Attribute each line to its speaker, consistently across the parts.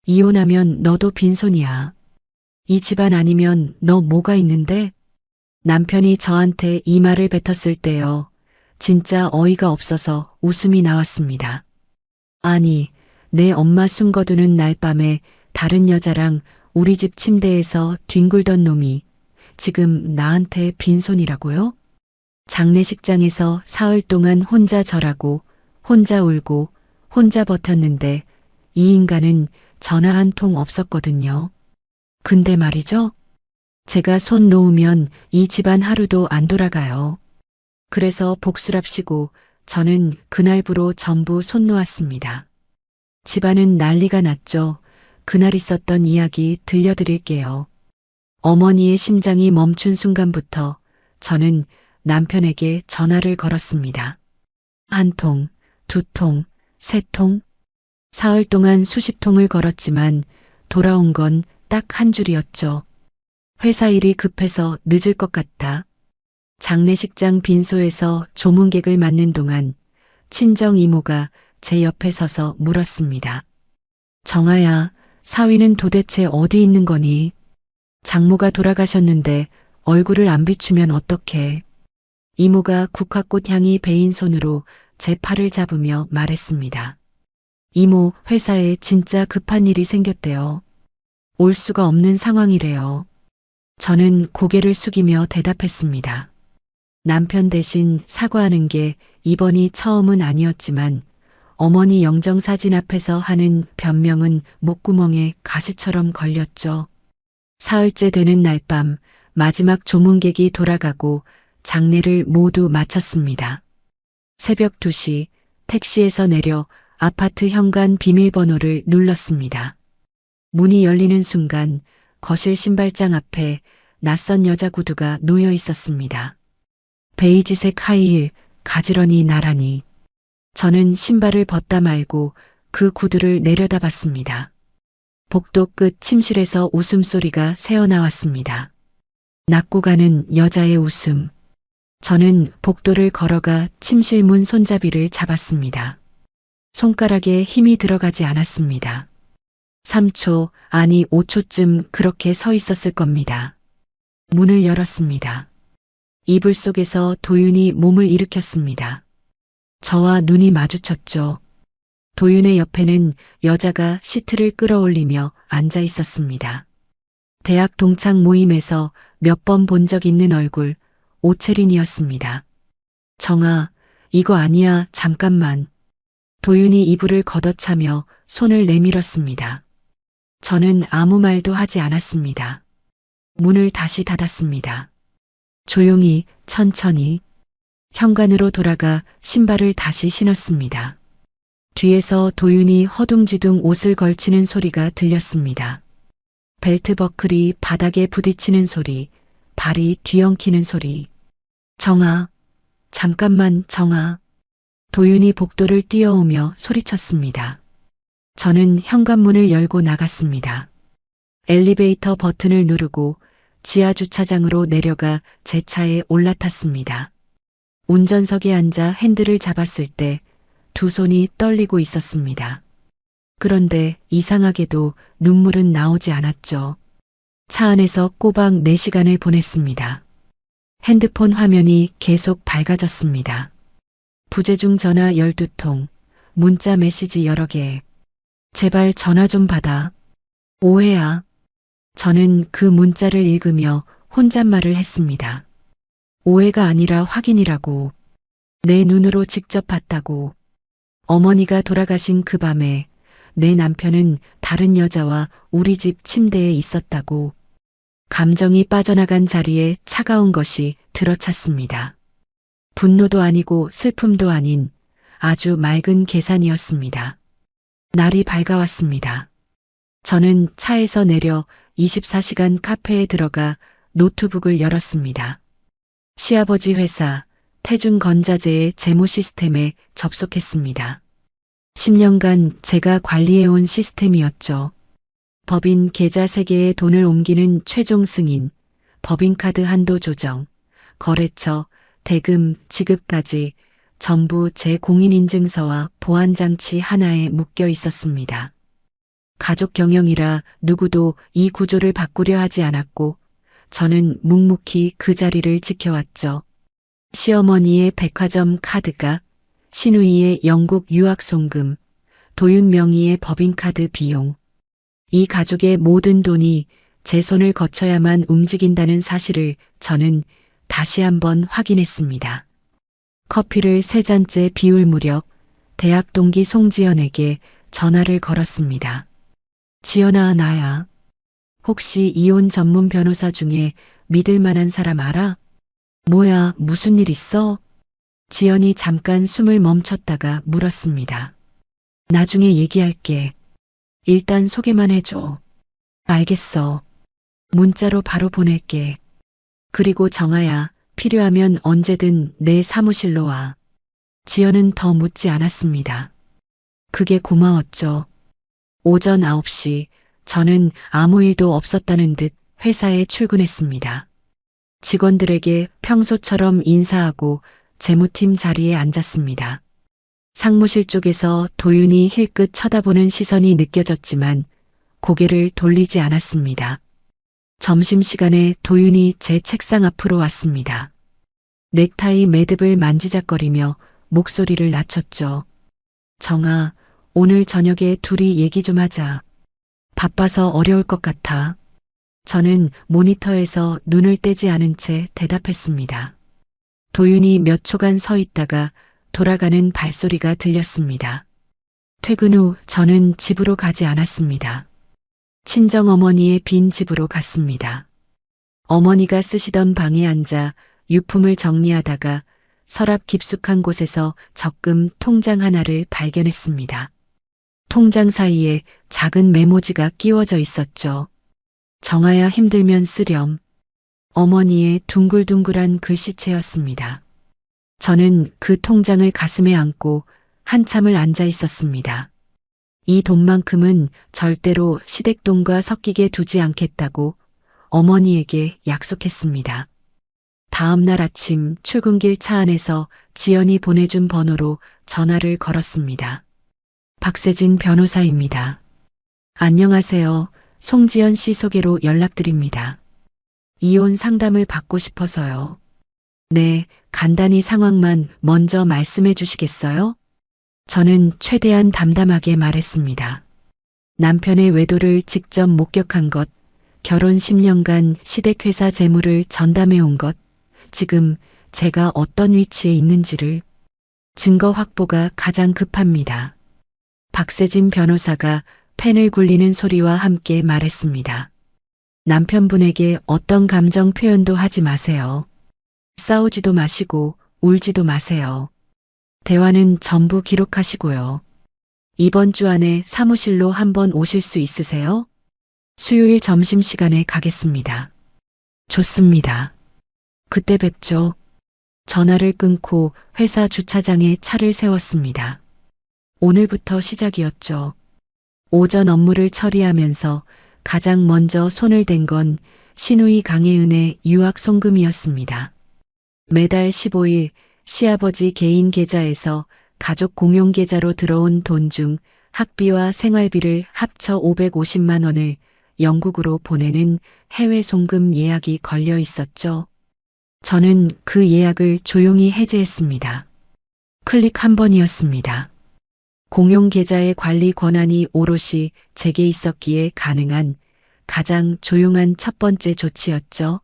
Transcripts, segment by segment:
Speaker 1: 이혼하면 너도 빈손이야. 이 집안 아니면 너 뭐가 있는데? 남편이 저한테 이 말을 뱉었을 때요. 진짜 어이가 없어서 웃음이 나왔습니다. 아니, 내 엄마 숨 거두는 날 밤에 다른 여자랑 우리 집 침대에서 뒹굴던 놈이 지금 나한테 빈손이라고요? 장례식장에서 사흘 동안 혼자 절하고 혼자 울고 혼자 버텼는데 이 인간은 전화 한 통 없었거든요. 근데 말이죠. 제가 손 놓으면 이 집안 하루도 안 돌아가요. 그래서 복수랍시고 저는 그날부로 전부 손 놓았습니다. 집안은 난리가 났죠. 그날 있었던 이야기 들려드릴게요. 어머니의 심장이 멈춘 순간부터 저는 남편에게 전화를 걸었습니다. 한 통, 두 통, 세 통. 사흘 동안 수십 통을 걸었지만 돌아온 건 딱 한 줄이었죠. 회사 일이 급해서 늦을 것 같다. 장례식장 빈소에서 조문객을 맞는 동안 친정 이모가 제 옆에 서서 물었습니다. 정아야, 사위는 도대체 어디 있는 거니? 장모가 돌아가셨는데 얼굴을 안 비추면 어떡해? 이모가 국화꽃 향이 배인 손으로 제 팔을 잡으며 말했습니다. 이모, 회사에 진짜 급한 일이 생겼대요. 올 수가 없는 상황이래요. 저는 고개를 숙이며 대답했습니다. 남편 대신 사과하는 게 이번이 처음은 아니었지만 어머니 영정사진 앞에서 하는 변명은 목구멍에 가시처럼 걸렸죠. 사흘째 되는 날 밤 마지막 조문객이 돌아가고 장례를 모두 마쳤습니다. 새벽 2시 택시에서 내려 아파트 현관 비밀번호를 눌렀습니다. 문이 열리는 순간 거실 신발장 앞에 낯선 여자 구두가 놓여 있었습니다. 베이지색 하이힐, 가지런히 나란히. 저는 신발을 벗다 말고 그 구두를 내려다봤습니다. 복도 끝 침실에서 웃음소리가 새어나왔습니다. 낮고 가는 여자의 웃음. 저는 복도를 걸어가 침실 문 손잡이를 잡았습니다. 손가락에 힘이 들어가지 않았습니다. 3초, 아니 5초쯤 그렇게 서 있었을 겁니다. 문을 열었습니다. 이불 속에서 도윤이 몸을 일으켰습니다. 저와 눈이 마주쳤죠. 도윤의 옆에는 여자가 시트를 끌어올리며 앉아 있었습니다. 대학 동창 모임에서 몇 번 본 적 있는 얼굴, 오채린이었습니다. 정아, 이거 아니야, 잠깐만. 도윤이 이불을 걷어차며 손을 내밀었습니다. 저는 아무 말도 하지 않았습니다. 문을 다시 닫았습니다. 조용히, 천천히. 현관으로 돌아가 신발을 다시 신었습니다. 뒤에서 도윤이 허둥지둥 옷을 걸치는 소리가 들렸습니다. 벨트 버클이 바닥에 부딪히는 소리, 발이 뒤엉키는 소리. 정아, 잠깐만, 정아. 도윤이 복도를 뛰어오며 소리쳤습니다. 저는 현관문을 열고 나갔습니다. 엘리베이터 버튼을 누르고 지하 주차장으로 내려가 제 차에 올라탔습니다. 운전석에 앉아 핸들을 잡았을 때 두 손이 떨리고 있었습니다. 그런데 이상하게도 눈물은 나오지 않았죠. 차 안에서 꼬박 4시간을 보냈습니다. 핸드폰 화면이 계속 밝아졌습니다. 부재중 전화 12통, 문자 메시지 여러 개. 제발 전화 좀 받아. 오해야. 저는 그 문자를 읽으며 혼잣말을 했습니다. 오해가 아니라 확인이라고. 내 눈으로 직접 봤다고. 어머니가 돌아가신 그 밤에 내 남편은 다른 여자와 우리 집 침대에 있었다고. 감정이 빠져나간 자리에 차가운 것이 들어찼습니다. 분노도 아니고 슬픔도 아닌 아주 맑은 계산이었습니다. 날이 밝아왔습니다. 저는 차에서 내려 24시간 카페에 들어가 노트북을 열었습니다. 시아버지 회사 태중건자재의 재무 시스템에 접속했습니다. 10년간 제가 관리해온 시스템이었죠. 법인 계좌 3개에 돈을 옮기는 최종 승인, 법인카드 한도 조정, 거래처, 대금, 지급까지 전부 제 공인인증서와 보안장치 하나에 묶여 있었습니다. 가족 경영이라 누구도 이 구조를 바꾸려 하지 않았고 저는 묵묵히 그 자리를 지켜왔죠. 시어머니의 백화점 카드가, 시누이의 영국 유학 송금, 도윤 명의의 법인카드 비용. 이 가족의 모든 돈이 제 손을 거쳐야만 움직인다는 사실을 저는 다시 한번 확인했습니다. 커피를 3잔째 비울 무렵 대학 동기 송지연에게 전화를 걸었습니다. 지연아, 나야. 혹시 이혼 전문 변호사 중에 믿을 만한 사람 알아? 뭐야, 무슨 일 있어? 지연이 잠깐 숨을 멈췄다가 물었습니다. 나중에 얘기할게. 일단 소개만 해줘. 알겠어. 문자로 바로 보낼게. 그리고 정아야, 필요하면 언제든 내 사무실로 와. 지연은 더 묻지 않았습니다. 그게 고마웠죠. 오전 9시 저는 아무 일도 없었다는 듯 회사에 출근했습니다. 직원들에게 평소처럼 인사하고 재무팀 자리에 앉았습니다. 상무실 쪽에서 도윤이 힐끗 쳐다보는 시선이 느껴졌지만 고개를 돌리지 않았습니다. 점심시간에 도윤이 제 책상 앞으로 왔습니다. 넥타이 매듭을 만지작거리며 목소리를 낮췄죠. 정아, 오늘 저녁에 둘이 얘기 좀 하자. 바빠서 어려울 것 같아. 저는 모니터에서 눈을 떼지 않은 채 대답했습니다. 도윤이 몇 초간 서 있다가 돌아가는 발소리가 들렸습니다. 퇴근 후 저는 집으로 가지 않았습니다. 친정어머니의 빈 집으로 갔습니다. 어머니가 쓰시던 방에 앉아 유품을 정리하다가 서랍 깊숙한 곳에서 적금 통장 하나를 발견했습니다. 통장 사이에 작은 메모지가 끼워져 있었죠. 정아야, 힘들면 쓰렴. 어머니의 둥글둥글한 글씨체였습니다. 저는 그 통장을 가슴에 안고 한참을 앉아 있었습니다. 이 돈만큼은 절대로 시댁돈과 섞이게 두지 않겠다고 어머니에게 약속했습니다. 다음 날 아침 출근길 차 안에서 지연이 보내준 번호로 전화를 걸었습니다. 박세진 변호사입니다. 안녕하세요. 송지연 씨 소개로 연락드립니다. 이혼 상담을 받고 싶어서요. 네, 간단히 상황만 먼저 말씀해 주시겠어요? 저는 최대한 담담하게 말했습니다. 남편의 외도를 직접 목격한 것, 결혼 10년간 시댁회사 재물을 전담해 온 것, 지금 제가 어떤 위치에 있는지를 증거 확보가 가장 급합니다. 박세진 변호사가 펜을 굴리는 소리와 함께 말했습니다. 남편분에게 어떤 감정 표현도 하지 마세요. 싸우지도 마시고 울지도 마세요. 대화는 전부 기록하시고요. 이번 주 안에 사무실로 한번 오실 수 있으세요? 수요일 점심시간에 가겠습니다. 좋습니다. 그때 뵙죠. 전화를 끊고 회사 주차장에 차를 세웠습니다. 오늘부터 시작이었죠. 오전 업무를 처리하면서 가장 먼저 손을 댄 건 시누이 강혜은의 유학 송금이었습니다. 매달 15일 시아버지 개인 계좌에서 가족 공용 계좌로 들어온 돈 중 학비와 생활비를 합쳐 550만 원을 영국으로 보내는 해외 송금 예약이 걸려 있었죠. 저는 그 예약을 조용히 해제했습니다. 클릭 한 번이었습니다. 공용 계좌의 관리 권한이 오롯이 제게 있었기에 가능한 가장 조용한 첫 번째 조치였죠.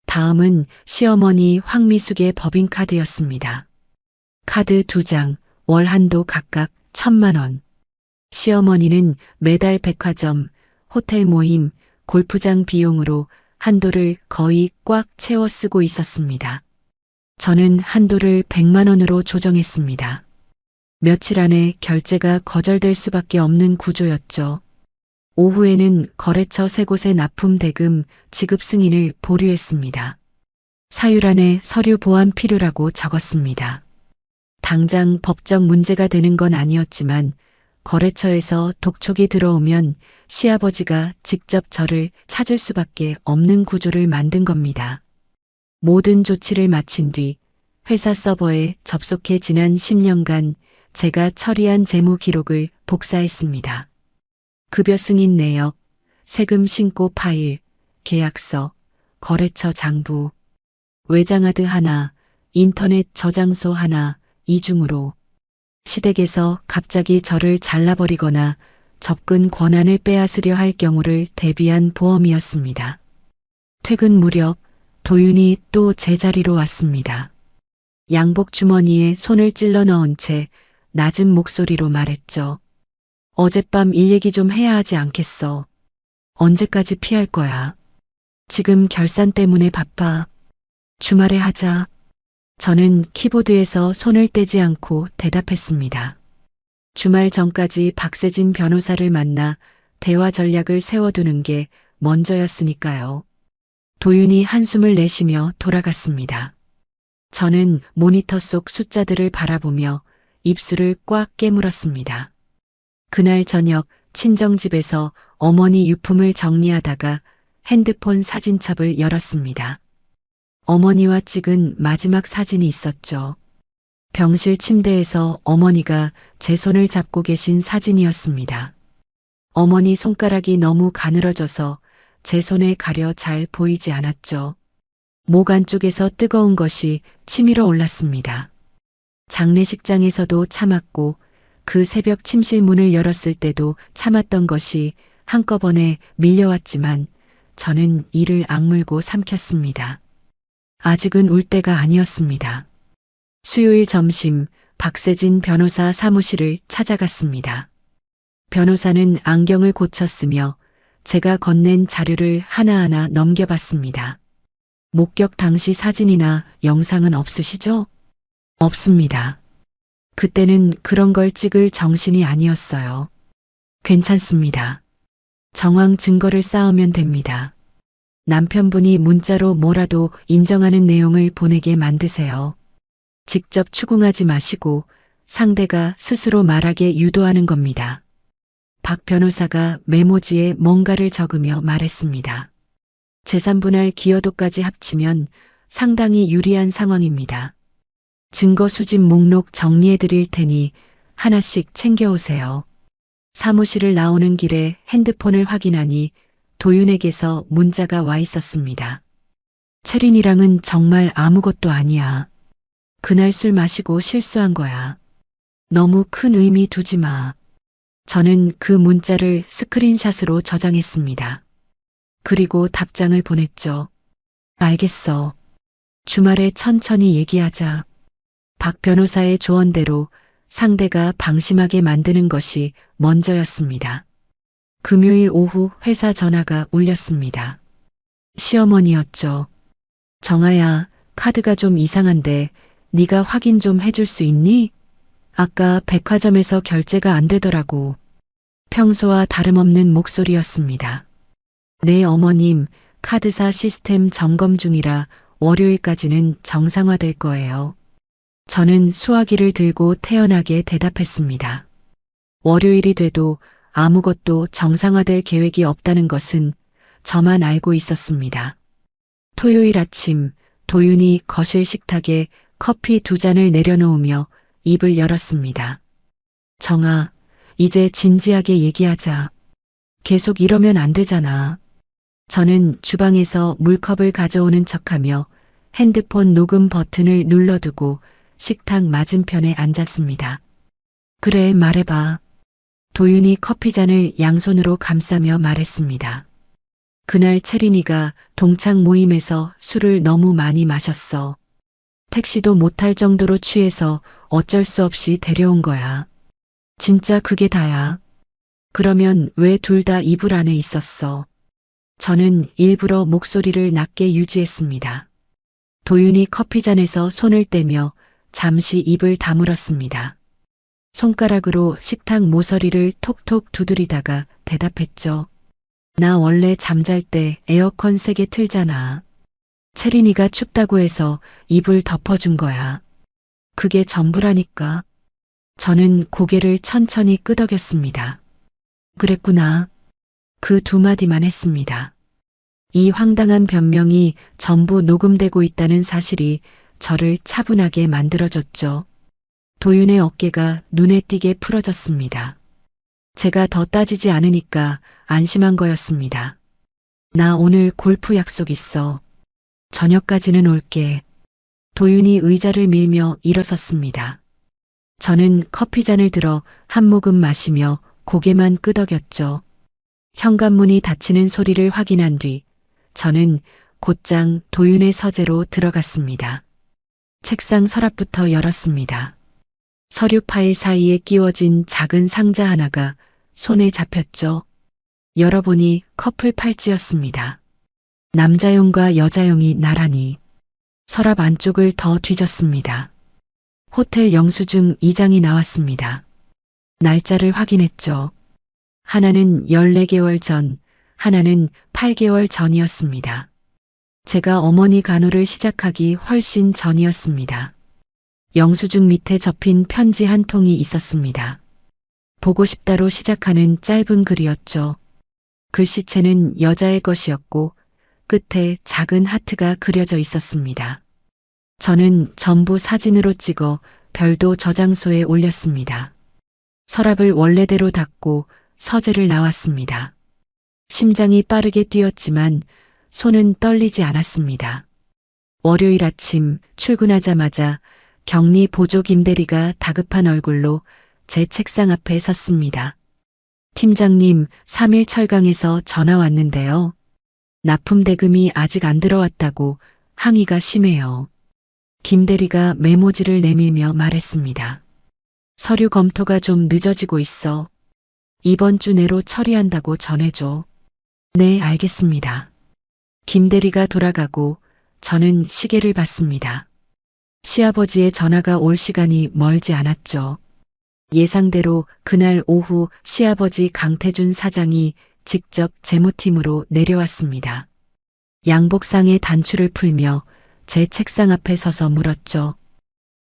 Speaker 1: 다음은 시어머니 황미숙의 법인카드였습니다. 카드 2장, 월 한도 각각 1,000만 원. 시어머니는 매달 백화점, 호텔 모임, 골프장 비용으로 한도를 거의 꽉 채워 쓰고 있었습니다. 저는 한도를 100만 원으로 조정했습니다. 며칠 안에 결제가 거절될 수밖에 없는 구조였죠. 오후에는 거래처 3곳의 납품 대금 지급 승인을 보류했습니다. 사유란에 서류 보완 필요라고 적었습니다. 당장 법적 문제가 되는 건 아니었지만 거래처에서 독촉이 들어오면 시아버지가 직접 저를 찾을 수밖에 없는 구조를 만든 겁니다. 모든 조치를 마친 뒤 회사 서버에 접속해 지난 10년간 제가 처리한 재무 기록을 복사했습니다. 급여 승인 내역, 세금 신고 파일, 계약서, 거래처 장부, 외장하드 하나, 인터넷 저장소 하나, 이중으로. 시댁에서 갑자기 저를 잘라버리거나 접근 권한을 빼앗으려 할 경우를 대비한 보험이었습니다. 퇴근 무렵 도윤이 또 제자리로 왔습니다. 양복 주머니에 손을 찔러 넣은 채 낮은 목소리로 말했죠. 어젯밤 일 얘기 좀 해야 하지 않겠어. 언제까지 피할 거야? 지금 결산 때문에 바빠. 주말에 하자. 저는 키보드에서 손을 떼지 않고 대답했습니다. 주말 전까지 박세진 변호사를 만나 대화 전략을 세워두는 게 먼저였으니까요. 도윤이 한숨을 내쉬며 돌아갔습니다. 저는 모니터 속 숫자들을 바라보며 입술을 꽉 깨물었습니다. 그날 저녁 친정집에서 어머니 유품을 정리하다가 핸드폰 사진첩을 열었습니다. 어머니와 찍은 마지막 사진이 있었죠. 병실 침대에서 어머니가 제 손을 잡고 계신 사진이었습니다. 어머니 손가락이 너무 가늘어져서 제 손에 가려 잘 보이지 않았죠. 목 안쪽에서 뜨거운 것이 치밀어 올랐습니다. 장례식장에서도 참았고 그 새벽 침실 문을 열었을 때도 참았던 것이 한꺼번에 밀려왔지만 저는 이를 악물고 삼켰습니다. 아직은 울 때가 아니었습니다. 수요일 점심 박세진 변호사 사무실을 찾아갔습니다. 변호사는 안경을 고쳤으며 제가 건넨 자료를 하나하나 넘겨봤습니다. 목격 당시 사진이나 영상은 없으시죠? 없습니다. 그때는 그런 걸 찍을 정신이 아니었어요. 괜찮습니다. 정황 증거를 쌓으면 됩니다. 남편분이 문자로 뭐라도 인정하는 내용을 보내게 만드세요. 직접 추궁하지 마시고 상대가 스스로 말하게 유도하는 겁니다. 박 변호사가 메모지에 뭔가를 적으며 말했습니다. 재산분할 기여도까지 합치면 상당히 유리한 상황입니다. 증거 수집 목록 정리해 드릴 테니 하나씩 챙겨오세요. 사무실을 나오는 길에 핸드폰을 확인하니 도윤에게서 문자가 와 있었습니다. 채린이랑은 정말 아무것도 아니야. 그날 술 마시고 실수한 거야. 너무 큰 의미 두지 마. 저는 그 문자를 스크린샷으로 저장했습니다. 그리고 답장을 보냈죠. 알겠어. 주말에 천천히 얘기하자. 박 변호사의 조언대로 상대가 방심하게 만드는 것이 먼저였습니다. 금요일 오후 회사 전화가 울렸습니다. 시어머니였죠. 정아야, 카드가 좀 이상한데 네가 확인 좀 해줄 수 있니? 아까 백화점에서 결제가 안 되더라고. 평소와 다름없는 목소리였습니다. 네, 어머님, 카드사 시스템 점검 중이라 월요일까지는 정상화될 거예요. 저는 수화기를 들고 태연하게 대답했습니다. 월요일이 돼도 아무것도 정상화될 계획이 없다는 것은 저만 알고 있었습니다. 토요일 아침 도윤이 거실 식탁에 커피 2잔을 내려놓으며 입을 열었습니다. 정아, 이제 진지하게 얘기하자. 계속 이러면 안 되잖아. 저는 주방에서 물컵을 가져오는 척하며 핸드폰 녹음 버튼을 눌러두고 식탁 맞은편에 앉았습니다. 그래, 말해봐. 도윤이 커피잔을 양손으로 감싸며 말했습니다. 그날 채린이가 동창 모임에서 술을 너무 많이 마셨어. 택시도 못할 정도로 취해서 어쩔 수 없이 데려온 거야. 진짜 그게 다야. 그러면 왜 둘 다 이불 안에 있었어? 저는 일부러 목소리를 낮게 유지했습니다. 도윤이 커피잔에서 손을 떼며 잠시 입을 다물었습니다. 손가락으로 식탁 모서리를 톡톡 두드리다가 대답했죠. 나 원래 잠잘 때 에어컨 세게 틀잖아. 채린이가 춥다고 해서 이불 덮어준 거야. 그게 전부라니까. 저는 고개를 천천히 끄덕였습니다. 그랬구나. 그 2마디만 했습니다. 이 황당한 변명이 전부 녹음되고 있다는 사실이 저를 차분하게 만들어줬죠. 도윤의 어깨가 눈에 띄게 풀어졌습니다. 제가 더 따지지 않으니까 안심한 거였습니다. 나 오늘 골프 약속 있어. 저녁까지는 올게. 도윤이 의자를 밀며 일어섰습니다. 저는 커피잔을 들어 한 모금 마시며 고개만 끄덕였죠. 현관문이 닫히는 소리를 확인한 뒤 저는 곧장 도윤의 서재로 들어갔습니다. 책상 서랍부터 열었습니다. 서류 파일 사이에 끼워진 작은 상자 하나가 손에 잡혔죠. 열어보니 커플 팔찌였습니다. 남자용과 여자용이 나란히. 서랍 안쪽을 더 뒤졌습니다. 호텔 영수증 2장이 나왔습니다. 날짜를 확인했죠. 하나는 14개월 전, 하나는 8개월 전이었습니다. 제가 어머니 간호를 시작하기 훨씬 전이었습니다. 영수증 밑에 접힌 편지 한 통이 있었습니다. 보고 싶다로 시작하는 짧은 글이었죠. 글씨체는 여자의 것이었고 끝에 작은 하트가 그려져 있었습니다. 저는 전부 사진으로 찍어 별도 저장소에 올렸습니다. 서랍을 원래대로 닫고 서재를 나왔습니다. 심장이 빠르게 뛰었지만 손은 떨리지 않았습니다. 월요일 아침 출근하자마자 격리 보조 김대리가 다급한 얼굴로 제 책상 앞에 섰습니다. 팀장님, 3일 철강에서 전화 왔는데요. 납품 대금이 아직 안 들어왔다고 항의가 심해요. 김대리가 메모지를 내밀며 말했습니다. 서류 검토가 좀 늦어지고 있어. 이번 주 내로 처리한다고 전해줘. 네, 알겠습니다. 김대리가 돌아가고 저는 시계를 봤습니다. 시아버지의 전화가 올 시간이 멀지 않았죠. 예상대로 그날 오후 시아버지 강태준 사장이 직접 재무팀으로 내려왔습니다. 양복상의 단추를 풀며 제 책상 앞에 서서 물었죠.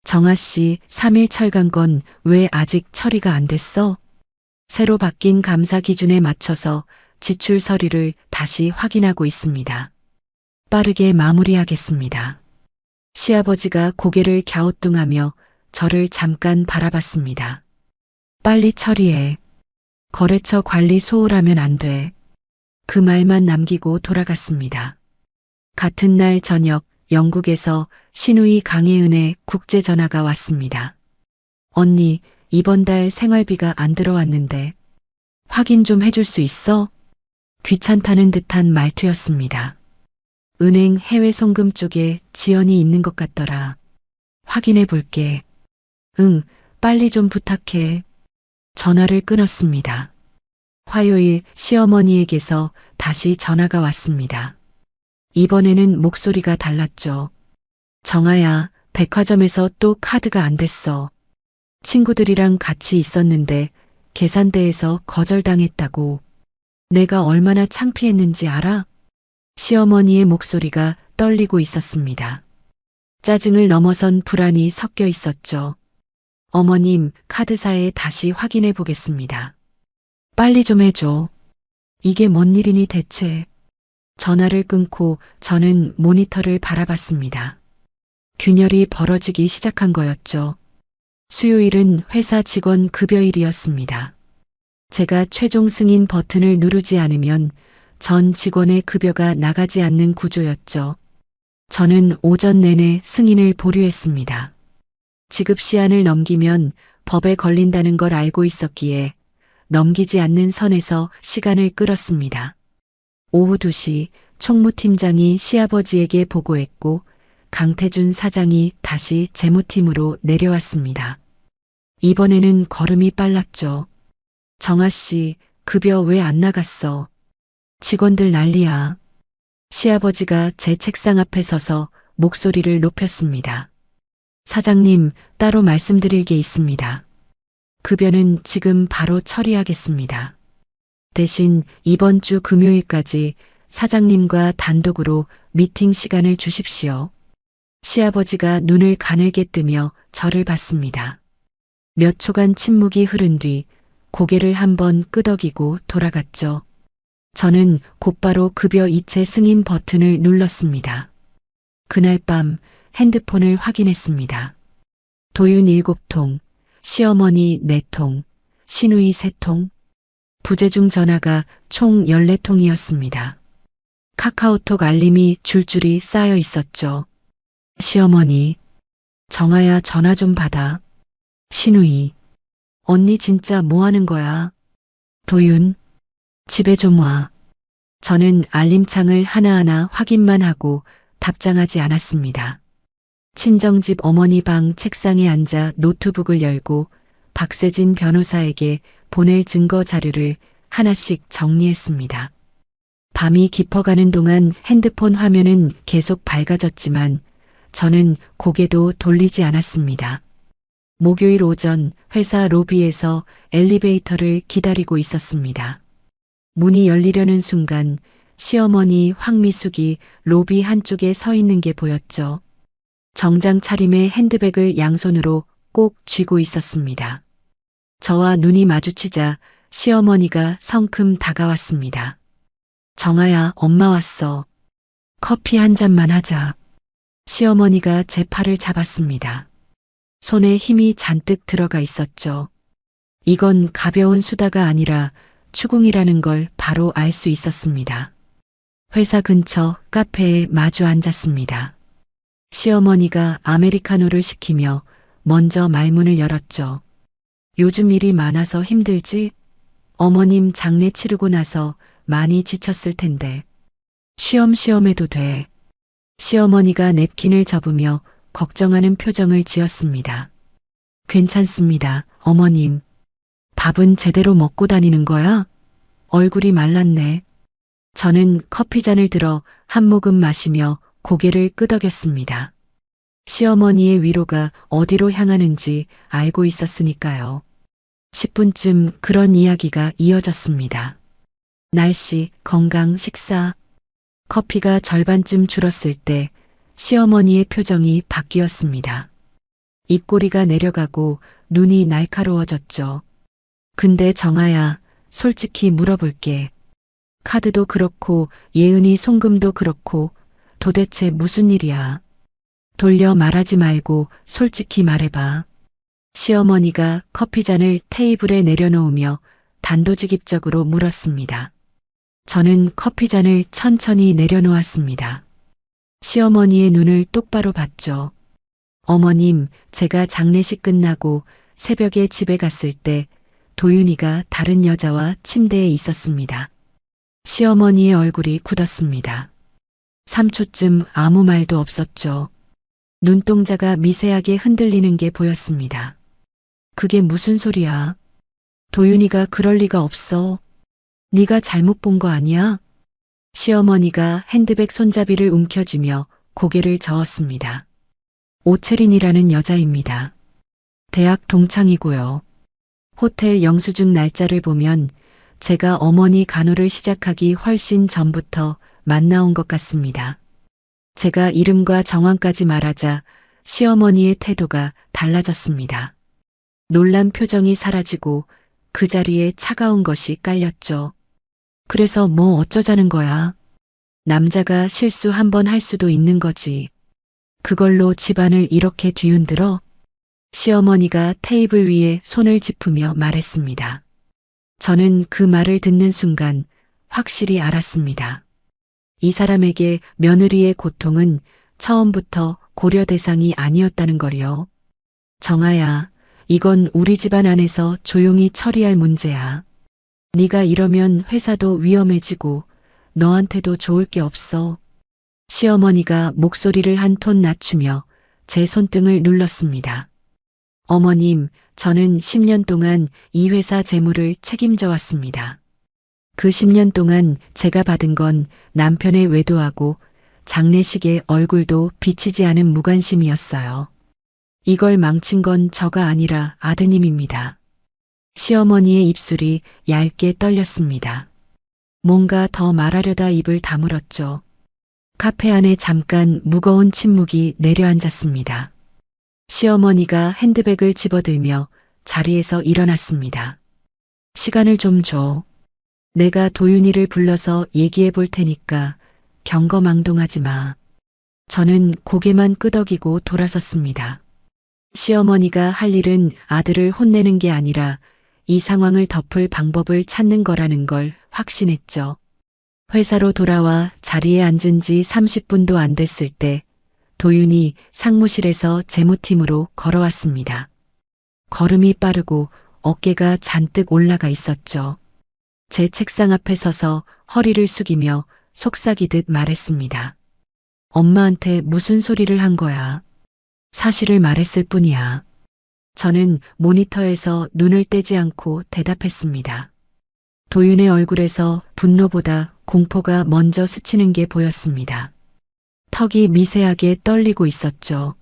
Speaker 1: 정아 씨, 3일 철강건 왜 아직 처리가 안 됐어? 새로 바뀐 감사 기준에 맞춰서 지출 서류를 다시 확인하고 있습니다. 빠르게 마무리하겠습니다. 시아버지가 고개를 갸우뚱하며 저를 잠깐 바라봤습니다. 빨리 처리해. 거래처 관리 소홀하면 안 돼. 그 말만 남기고 돌아갔습니다. 같은 날 저녁 영국에서 신우이 강혜은의 국제전화가 왔습니다. 언니, 이번 달 생활비가 안 들어왔는데 확인 좀 해줄 수 있어? 귀찮다는 듯한 말투였습니다. 은행 해외 송금 쪽에 지연이 있는 것 같더라. 확인해 볼게. 응, 빨리 좀 부탁해. 전화를 끊었습니다. 화요일 시어머니에게서 다시 전화가 왔습니다. 이번에는 목소리가 달랐죠. 정아야, 백화점에서 또 카드가 안 됐어. 친구들이랑 같이 있었는데 계산대에서 거절당했다고. 내가 얼마나 창피했는지 알아? 시어머니의 목소리가 떨리고 있었습니다. 짜증을 넘어선 불안이 섞여 있었죠. 어머님, 카드사에 다시 확인해 보겠습니다. 빨리 좀 해줘. 이게 뭔 일이니 대체. 전화를 끊고 저는 모니터를 바라봤습니다. 균열이 벌어지기 시작한 거였죠. 수요일은 회사 직원 급여일이었습니다. 제가 최종 승인 버튼을 누르지 않으면 전 직원의 급여가 나가지 않는 구조였죠. 저는 오전 내내 승인을 보류했습니다. 지급 시한을 넘기면 법에 걸린다는 걸 알고 있었기에 넘기지 않는 선에서 시간을 끌었습니다. 오후 2시 총무팀장이 시아버지에게 보고했고 강태준 사장이 다시 재무팀으로 내려왔습니다. 이번에는 걸음이 빨랐죠. 정아 씨, 급여 왜 안 나갔어? 직원들 난리야. 시아버지가 제 책상 앞에 서서 목소리를 높였습니다. 사장님, 따로 말씀드릴 게 있습니다. 급여는 지금 바로 처리하겠습니다. 대신 이번 주 금요일까지 사장님과 단독으로 미팅 시간을 주십시오. 시아버지가 눈을 가늘게 뜨며 저를 봤습니다. 몇 초간 침묵이 흐른 뒤 고개를 한번 끄덕이고 돌아갔죠. 저는 곧바로 급여 이체 승인 버튼을 눌렀습니다. 그날 밤 핸드폰을 확인했습니다. 도윤 7통, 시어머니 4통, 신우이 3통, 부재중 전화가 총 14통이었습니다. 카카오톡 알림이 줄줄이 쌓여 있었죠. 시어머니, 정아야 전화 좀 받아. 신우이, 언니 진짜 뭐 하는 거야? 도윤, 집에 좀 와. 저는 알림창을 하나하나 확인만 하고 답장하지 않았습니다. 친정집 어머니 방 책상에 앉아 노트북을 열고 박세진 변호사에게 보낼 증거 자료를 하나씩 정리했습니다. 밤이 깊어가는 동안 핸드폰 화면은 계속 밝아졌지만 저는 고개도 돌리지 않았습니다. 목요일 오전 회사 로비에서 엘리베이터를 기다리고 있었습니다. 문이 열리려는 순간 시어머니 황미숙이 로비 한쪽에 서 있는 게 보였죠. 정장 차림에 핸드백을 양손으로 꼭 쥐고 있었습니다. 저와 눈이 마주치자 시어머니가 성큼 다가왔습니다. 정아야, 엄마 왔어. 커피 한 잔만 하자. 시어머니가 제 팔을 잡았습니다. 손에 힘이 잔뜩 들어가 있었죠. 이건 가벼운 수다가 아니라 추궁이라는 걸 바로 알 수 있었습니다. 회사 근처 카페에 마주 앉았습니다. 시어머니가 아메리카노를 시키며 먼저 말문을 열었죠. 요즘 일이 많아서 힘들지? 어머님 장례 치르고 나서 많이 지쳤을 텐데. 쉬엄쉬엄 해도 돼. 시어머니가 냅킨을 접으며 걱정하는 표정을 지었습니다. 괜찮습니다, 어머님. 밥은 제대로 먹고 다니는 거야? 얼굴이 말랐네. 저는 커피잔을 들어 한 모금 마시며 고개를 끄덕였습니다. 시어머니의 위로가 어디로 향하는지 알고 있었으니까요. 10분쯤 그런 이야기가 이어졌습니다. 날씨, 건강, 식사. 커피가 절반쯤 줄었을 때 시어머니의 표정이 바뀌었습니다. 입꼬리가 내려가고 눈이 날카로워졌죠. 근데 정아야, 솔직히 물어볼게. 카드도 그렇고 예은이 송금도 그렇고 도대체 무슨 일이야? 돌려 말하지 말고 솔직히 말해봐. 시어머니가 커피잔을 테이블에 내려놓으며 단도직입적으로 물었습니다. 저는 커피잔을 천천히 내려놓았습니다. 시어머니의 눈을 똑바로 봤죠. 어머님, 제가 장례식 끝나고 새벽에 집에 갔을 때 도윤이가 다른 여자와 침대에 있었습니다. 시어머니의 얼굴이 굳었습니다. 3초쯤 아무 말도 없었죠. 눈동자가 미세하게 흔들리는 게 보였습니다. 그게 무슨 소리야? 도윤이가 그럴 리가 없어. 네가 잘못 본 거 아니야? 시어머니가 핸드백 손잡이를 움켜쥐며 고개를 저었습니다. 오채린이라는 여자입니다. 대학 동창이고요. 호텔 영수증 날짜를 보면 제가 어머니 간호를 시작하기 훨씬 전부터 만나온 것 같습니다. 제가 이름과 정황까지 말하자 시어머니의 태도가 달라졌습니다. 놀란 표정이 사라지고 그 자리에 차가운 것이 깔렸죠. 그래서 뭐 어쩌자는 거야. 남자가 실수 한 번 할 수도 있는 거지. 그걸로 집안을 이렇게 뒤흔들어? 시어머니가 테이블 위에 손을 짚으며 말했습니다. 저는 그 말을 듣는 순간 확실히 알았습니다. 이 사람에게 며느리의 고통은 처음부터 고려 대상이 아니었다는 걸요. 정아야, 이건 우리 집안 안에서 조용히 처리할 문제야. 네가 이러면 회사도 위험해지고 너한테도 좋을 게 없어. 시어머니가 목소리를 한 톤 낮추며 제 손등을 눌렀습니다. 어머님, 저는 10년 동안 이 회사 재무를 책임져 왔습니다. 그 10년 동안 제가 받은 건 남편의 외도하고 장례식에 얼굴도 비치지 않은 무관심이었어요. 이걸 망친 건 저가 아니라 아드님입니다. 시어머니의 입술이 얇게 떨렸습니다. 뭔가 더 말하려다 입을 다물었죠. 카페 안에 잠깐 무거운 침묵이 내려앉았습니다. 시어머니가 핸드백을 집어들며 자리에서 일어났습니다. 시간을 좀 줘. 내가 도윤이를 불러서 얘기해 볼 테니까 경거망동하지 마. 저는 고개만 끄덕이고 돌아섰습니다. 시어머니가 할 일은 아들을 혼내는 게 아니라 이 상황을 덮을 방법을 찾는 거라는 걸 확신했죠. 회사로 돌아와 자리에 앉은 지 30분도 안 됐을 때 도윤이 상무실에서 재무팀으로 걸어왔습니다. 걸음이 빠르고 어깨가 잔뜩 올라가 있었죠. 제 책상 앞에 서서 허리를 숙이며 속삭이듯 말했습니다. 엄마한테 무슨 소리를 한 거야? 사실을 말했을 뿐이야. 저는 모니터에서 눈을 떼지 않고 대답했습니다. 도윤의 얼굴에서 분노보다 공포가 먼저 스치는 게 보였습니다. 턱이 미세하게 떨리고 있었죠.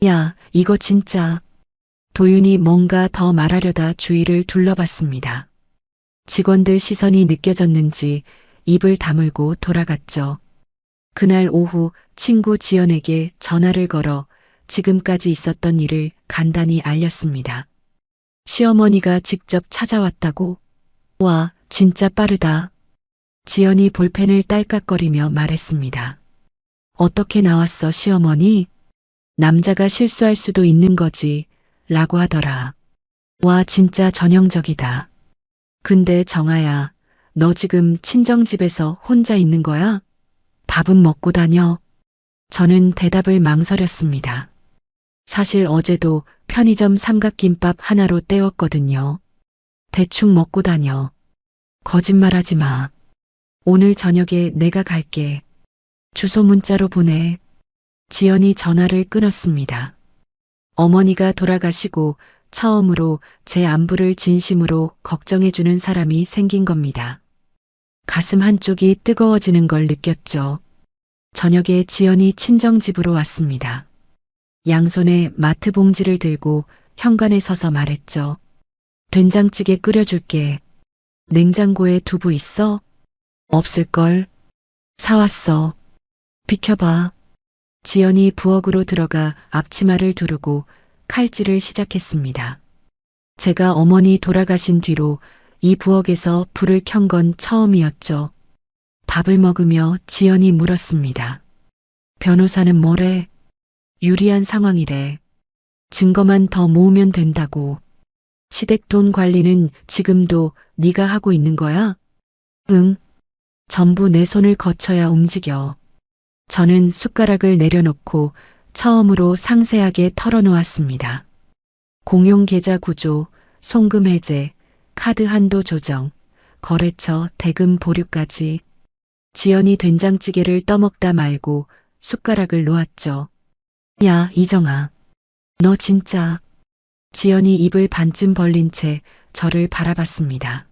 Speaker 1: 야, 이거 진짜. 도윤이 뭔가 더 말하려다 주위를 둘러봤습니다. 직원들 시선이 느껴졌는지 입을 다물고 돌아갔죠. 그날 오후 친구 지연에게 전화를 걸어 지금까지 있었던 일을 간단히 알렸습니다. 시어머니가 직접 찾아왔다고? 와, 진짜 빠르다. 지연이 볼펜을 딸깍거리며 말했습니다. 어떻게 나왔어, 시어머니? 남자가 실수할 수도 있는 거지, 라고 하더라. 와, 진짜 전형적이다. 근데 정아야, 너 지금 친정집에서 혼자 있는 거야? 밥은 먹고 다녀? 저는 대답을 망설였습니다. 사실 어제도 편의점 삼각김밥 하나로 때웠거든요. 대충 먹고 다녀. 거짓말하지 마. 오늘 저녁에 내가 갈게. 주소 문자로 보내. 지연이 전화를 끊었습니다. 어머니가 돌아가시고 처음으로 제 안부를 진심으로 걱정해주는 사람이 생긴 겁니다. 가슴 한쪽이 뜨거워지는 걸 느꼈죠. 저녁에 지연이 친정집으로 왔습니다. 양손에 마트 봉지를 들고 현관에 서서 말했죠. 된장찌개 끓여줄게. 냉장고에 두부 있어? 없을걸? 사왔어. 비켜봐. 지연이 부엌으로 들어가 앞치마를 두르고 칼질을 시작했습니다. 제가 어머니 돌아가신 뒤로 이 부엌에서 불을 켠 건 처음이었죠. 밥을 먹으며 지연이 물었습니다. 변호사는 뭐래? 유리한 상황이래. 증거만 더 모으면 된다고. 시댁돈 관리는 지금도 네가 하고 있는 거야? 응. 전부 내 손을 거쳐야 움직여. 저는 숟가락을 내려놓고 처음으로 상세하게 털어놓았습니다. 공용 계좌 구조, 송금 해제, 카드 한도 조정, 거래처 대금 보류까지. 지연이 된장찌개를 떠먹다 말고 숟가락을 놓았죠. 야, 이정아. 너 진짜. 지연이 입을 반쯤 벌린 채 저를 바라봤습니다.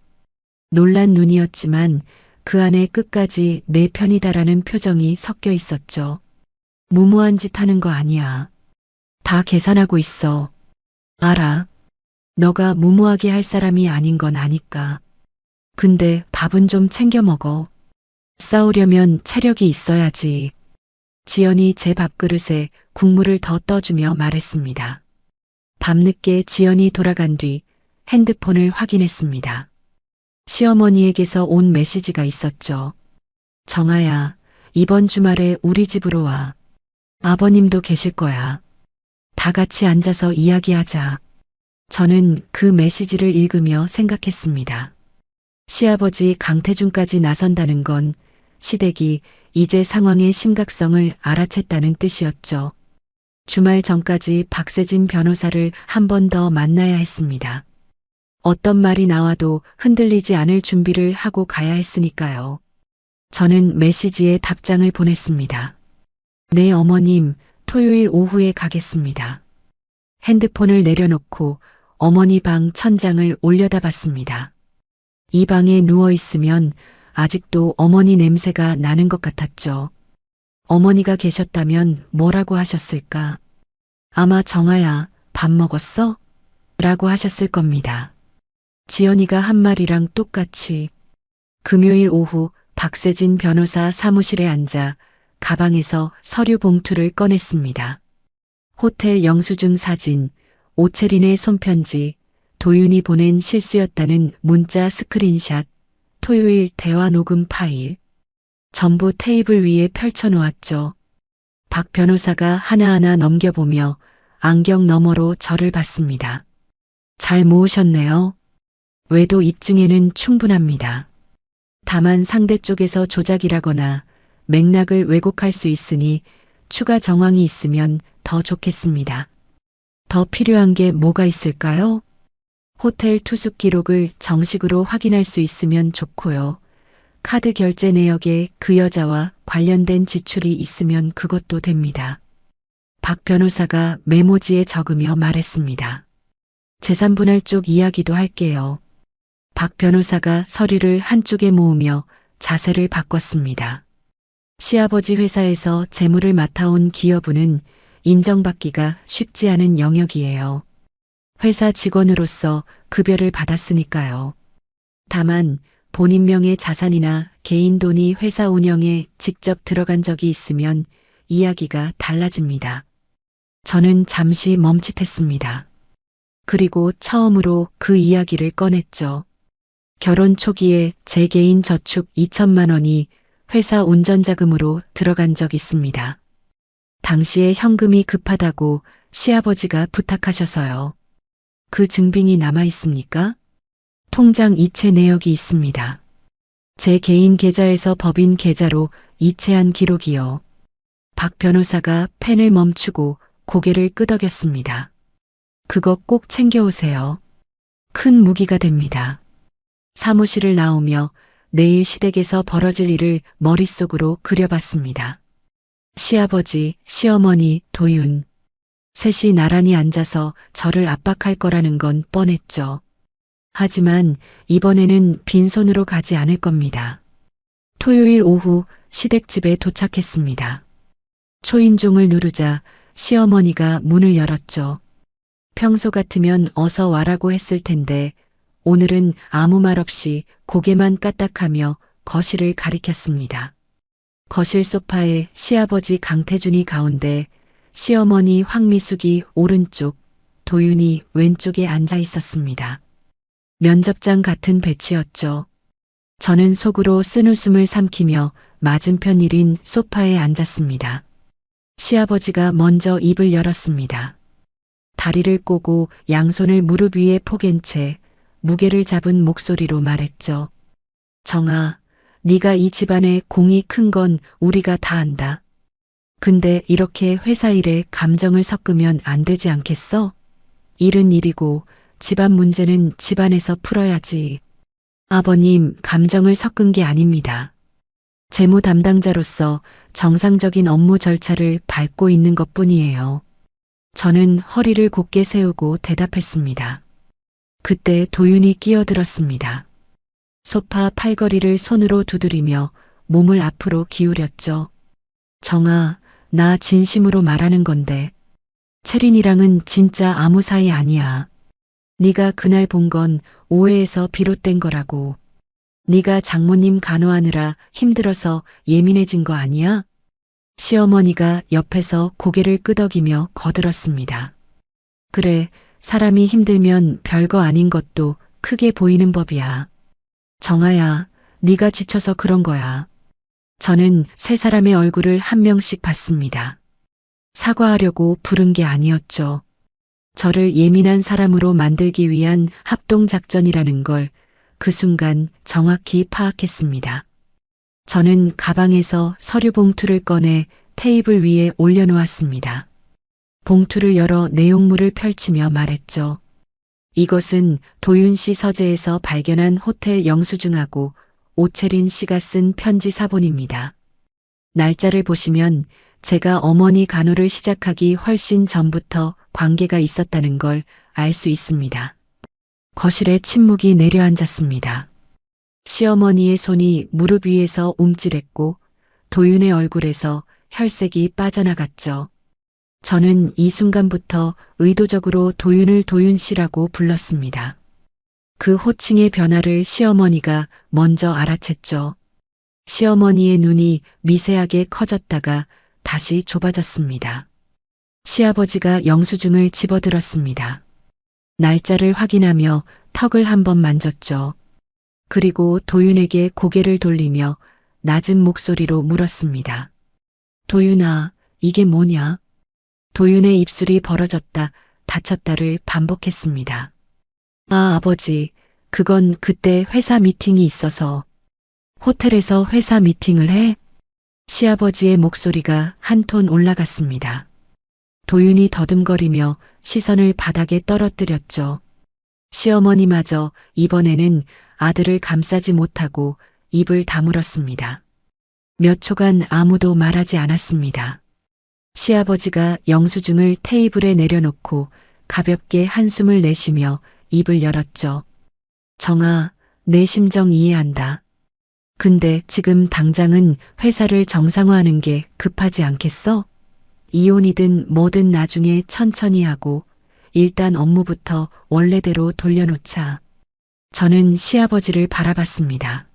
Speaker 1: 놀란 눈이었지만 그 안에 끝까지 내 편이다라는 표정이 섞여 있었죠. 무모한 짓 하는 거 아니야. 다 계산하고 있어. 알아. 너가 무모하게 할 사람이 아닌 건 아니까. 근데 밥은 좀 챙겨 먹어. 싸우려면 체력이 있어야지. 지연이 제 밥그릇에 국물을 더 떠주며 말했습니다. 밤늦게 지연이 돌아간 뒤 핸드폰을 확인했습니다. 시어머니에게서 온 메시지가 있었죠. 정아야, 이번 주말에 우리 집으로 와. 아버님도 계실 거야. 다 같이 앉아서 이야기하자. 저는 그 메시지를 읽으며 생각했습니다. 시아버지 강태준까지 나선다는 건 시댁이 이제 상황의 심각성을 알아챘다는 뜻이었죠. 주말 전까지 박세진 변호사를 한 번 더 만나야 했습니다. 어떤 말이 나와도 흔들리지 않을 준비를 하고 가야 했으니까요. 저는 메시지에 답장을 보냈습니다. 네, 어머님, 토요일 오후에 가겠습니다. 핸드폰을 내려놓고 어머니 방 천장을 올려다봤습니다. 이 방에 누워 있으면 아직도 어머니 냄새가 나는 것 같았죠. 어머니가 계셨다면 뭐라고 하셨을까? 아마 정아야, 밥 먹었어? 라고 하셨을 겁니다. 지연이가 한 말이랑 똑같이. 금요일 오후 박세진 변호사 사무실에 앉아 가방에서 서류 봉투를 꺼냈습니다. 호텔 영수증 사진, 오채린의 손편지, 도윤이 보낸 실수였다는 문자 스크린샷, 토요일 대화 녹음 파일. 전부 테이블 위에 펼쳐놓았죠. 박 변호사가 하나하나 넘겨보며 안경 너머로 저를 봤습니다. 잘 모으셨네요. 외도 입증에는 충분합니다. 다만 상대 쪽에서 조작이라거나 맥락을 왜곡할 수 있으니 추가 정황이 있으면 더 좋겠습니다. 더 필요한 게 뭐가 있을까요? 호텔 투숙 기록을 정식으로 확인할 수 있으면 좋고요. 카드 결제 내역에 그 여자와 관련된 지출이 있으면 그것도 됩니다. 박 변호사가 메모지에 적으며 말했습니다. 재산분할 쪽 이야기도 할게요. 박 변호사가 서류를 한쪽에 모으며 자세를 바꿨습니다. 시아버지 회사에서 재무를 맡아온 기여분은 인정받기가 쉽지 않은 영역이에요. 회사 직원으로서 급여를 받았으니까요. 다만 본인 명의 자산이나 개인 돈이 회사 운영에 직접 들어간 적이 있으면 이야기가 달라집니다. 저는 잠시 멈칫했습니다. 그리고 처음으로 그 이야기를 꺼냈죠. 결혼 초기에 제 개인 저축 2천만 원이 회사 운전자금으로 들어간 적 있습니다. 당시에 현금이 급하다고 시아버지가 부탁하셔서요. 그 증빙이 남아 있습니까? 통장 이체 내역이 있습니다. 제 개인 계좌에서 법인 계좌로 이체한 기록이요. 박 변호사가 펜을 멈추고 고개를 끄덕였습니다. 그거 꼭 챙겨오세요. 큰 무기가 됩니다. 사무실을 나오며 내일 시댁에서 벌어질 일을 머릿속으로 그려봤습니다. 시아버지, 시어머니, 도윤. 셋이 나란히 앉아서 저를 압박할 거라는 건 뻔했죠. 하지만 이번에는 빈손으로 가지 않을 겁니다. 토요일 오후 시댁집에 도착했습니다. 초인종을 누르자 시어머니가 문을 열었죠. 평소 같으면 어서 와라고 했을 텐데 오늘은 아무 말 없이 고개만 까딱하며 거실을 가리켰습니다. 거실 소파에 시아버지 강태준이 가운데, 시어머니 황미숙이 오른쪽, 도윤이 왼쪽에 앉아 있었습니다. 면접장 같은 배치였죠. 저는 속으로 쓴웃음을 삼키며 맞은편 1인 소파에 앉았습니다. 시아버지가 먼저 입을 열었습니다. 다리를 꼬고 양손을 무릎 위에 포갠 채 무게를 잡은 목소리로 말했죠. 정아, 네가 이 집안에 공이 큰 건 우리가 다 안다. 근데 이렇게 회사 일에 감정을 섞으면 안 되지 않겠어? 일은 일이고 집안 문제는 집안에서 풀어야지. 아버님, 감정을 섞은 게 아닙니다. 재무 담당자로서 정상적인 업무 절차를 밟고 있는 것뿐이에요. 저는 허리를 곧게 세우고 대답했습니다. 그때 도윤이 끼어들었습니다. 소파 팔걸이를 손으로 두드리며 몸을 앞으로 기울였죠. 정아, 나 진심으로 말하는 건데 채린이랑은 진짜 아무 사이 아니야. 네가 그날 본 건 오해에서 비롯된 거라고. 네가 장모님 간호하느라 힘들어서 예민해진 거 아니야? 시어머니가 옆에서 고개를 끄덕이며 거들었습니다. 그래, 사람이 힘들면 별거 아닌 것도 크게 보이는 법이야. 정아야, 네가 지쳐서 그런 거야. 저는 세 사람의 얼굴을 한 명씩 봤습니다. 사과하려고 부른 게 아니었죠. 저를 예민한 사람으로 만들기 위한 합동작전이라는 걸 그 순간 정확히 파악했습니다. 저는 가방에서 서류 봉투를 꺼내 테이블 위에 올려놓았습니다. 봉투를 열어 내용물을 펼치며 말했죠. 이것은 도윤 씨 서재에서 발견한 호텔 영수증하고 오채린 씨가 쓴 편지 사본입니다. 날짜를 보시면 제가 어머니 간호를 시작하기 훨씬 전부터 관계가 있었다는 걸 알 수 있습니다. 거실에 침묵이 내려앉았습니다. 시어머니의 손이 무릎 위에서 움찔했고 도윤의 얼굴에서 혈색이 빠져나갔죠. 저는 이 순간부터 의도적으로 도윤을 도윤 씨라고 불렀습니다. 그 호칭의 변화를 시어머니가 먼저 알아챘죠. 시어머니의 눈이 미세하게 커졌다가 다시 좁아졌습니다. 시아버지가 영수증을 집어들었습니다. 날짜를 확인하며 턱을 한번 만졌죠. 그리고 도윤에게 고개를 돌리며 낮은 목소리로 물었습니다. 도윤아, 이게 뭐냐? 도윤의 입술이 벌어졌다, 닫혔다를 반복했습니다. 아, 아버지, 그건 그때 회사 미팅이 있어서. 호텔에서 회사 미팅을 해? 시아버지의 목소리가 한 톤 올라갔습니다. 도윤이 더듬거리며 시선을 바닥에 떨어뜨렸죠. 시어머니마저 이번에는 아들을 감싸지 못하고 입을 다물었습니다. 몇 초간 아무도 말하지 않았습니다. 시아버지가 영수증을 테이블에 내려놓고 가볍게 한숨을 내쉬며 입을 열었죠. 정아, 내 심정 이해한다. 근데 지금 당장은 회사를 정상화하는 게 급하지 않겠어? 이혼이든 뭐든 나중에 천천히 하고 일단 업무부터 원래대로 돌려놓자. 저는 시아버지를 바라봤습니다.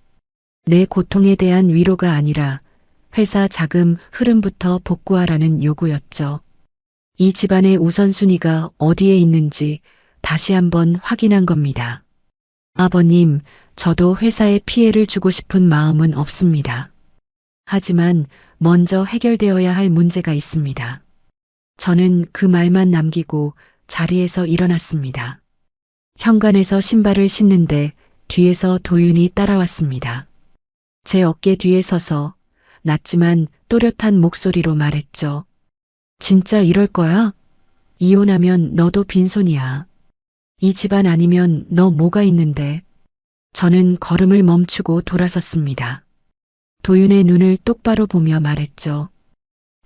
Speaker 1: 내 고통에 대한 위로가 아니라 회사 자금 흐름부터 복구하라는 요구였죠. 이 집안의 우선순위가 어디에 있는지 다시 한번 확인한 겁니다. 아버님, 저도 회사에 피해를 주고 싶은 마음은 없습니다. 하지만 먼저 해결되어야 할 문제가 있습니다. 저는 그 말만 남기고 자리에서 일어났습니다. 현관에서 신발을 신는데 뒤에서 도윤이 따라왔습니다. 제 어깨 뒤에 서서 낮지만 또렷한 목소리로 말했죠. 진짜 이럴 거야? 이혼하면 너도 빈손이야. 이 집안 아니면 너 뭐가 있는데? 저는 걸음을 멈추고 돌아섰습니다. 도윤의 눈을 똑바로 보며 말했죠.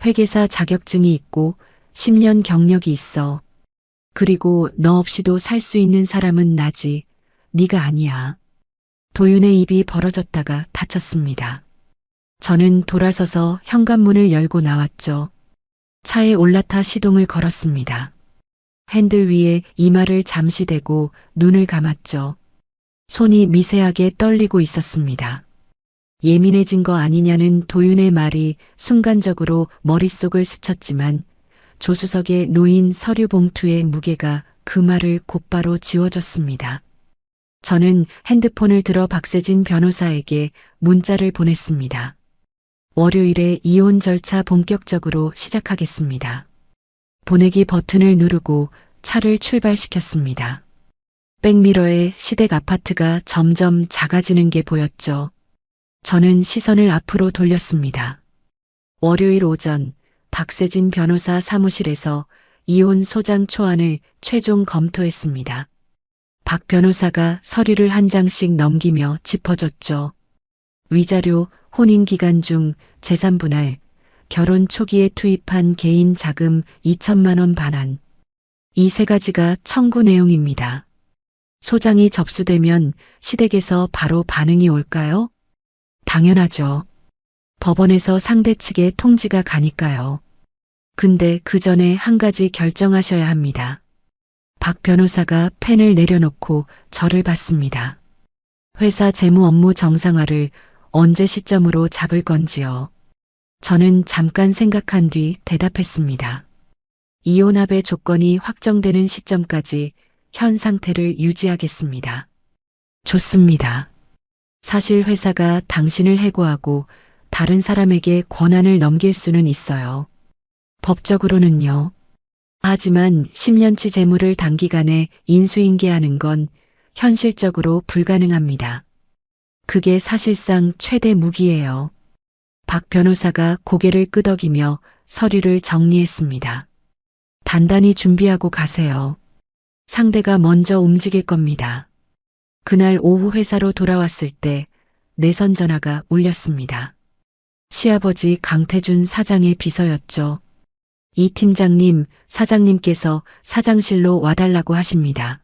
Speaker 1: 회계사 자격증이 있고 10년 경력이 있어. 그리고 너 없이도 살 수 있는 사람은 나지. 네가 아니야. 도윤의 입이 벌어졌다가 닫혔습니다. 저는 돌아서서 현관문을 열고 나왔죠. 차에 올라타 시동을 걸었습니다. 핸들 위에 이마를 잠시 대고 눈을 감았죠. 손이 미세하게 떨리고 있었습니다. 예민해진 거 아니냐는 도윤의 말이 순간적으로 머릿속을 스쳤지만 조수석에 놓인 서류 봉투의 무게가 그 말을 곧바로 지워줬습니다. 저는 핸드폰을 들어 박세진 변호사에게 문자를 보냈습니다. 월요일에 이혼 절차 본격적으로 시작하겠습니다. 보내기 버튼을 누르고 차를 출발시켰습니다. 백미러에 시댁 아파트가 점점 작아지는 게 보였죠. 저는 시선을 앞으로 돌렸습니다. 월요일 오전 박세진 변호사 사무실에서 이혼 소장 초안을 최종 검토했습니다. 박 변호사가 서류를 한 장씩 넘기며 짚어줬죠. 위자료, 혼인 기간 중 재산 분할, 결혼 초기에 투입한 개인 자금 2천만 원 반환. 이 세 가지가 청구 내용입니다. 소장이 접수되면 시댁에서 바로 반응이 올까요? 당연하죠. 법원에서 상대 측에 통지가 가니까요. 근데 그 전에 한 가지 결정하셔야 합니다. 박 변호사가 펜을 내려놓고 저를 봤습니다. 회사 재무 업무 정상화를 언제 시점으로 잡을 건지요. 저는 잠깐 생각한 뒤 대답했습니다. 이혼합의 조건이 확정되는 시점까지 현 상태를 유지하겠습니다. 좋습니다. 사실 회사가 당신을 해고하고 다른 사람에게 권한을 넘길 수는 있어요. 법적으로는요. 하지만 10년치 재물을 단기간에 인수인계하는 건 현실적으로 불가능합니다. 그게 사실상 최대 무기예요. 박 변호사가 고개를 끄덕이며 서류를 정리했습니다. 단단히 준비하고 가세요. 상대가 먼저 움직일 겁니다. 그날 오후 회사로 돌아왔을 때 내선 전화가 울렸습니다. 시아버지 강태준 사장의 비서였죠. 이 팀장님, 사장님께서 사장실로 와달라고 하십니다.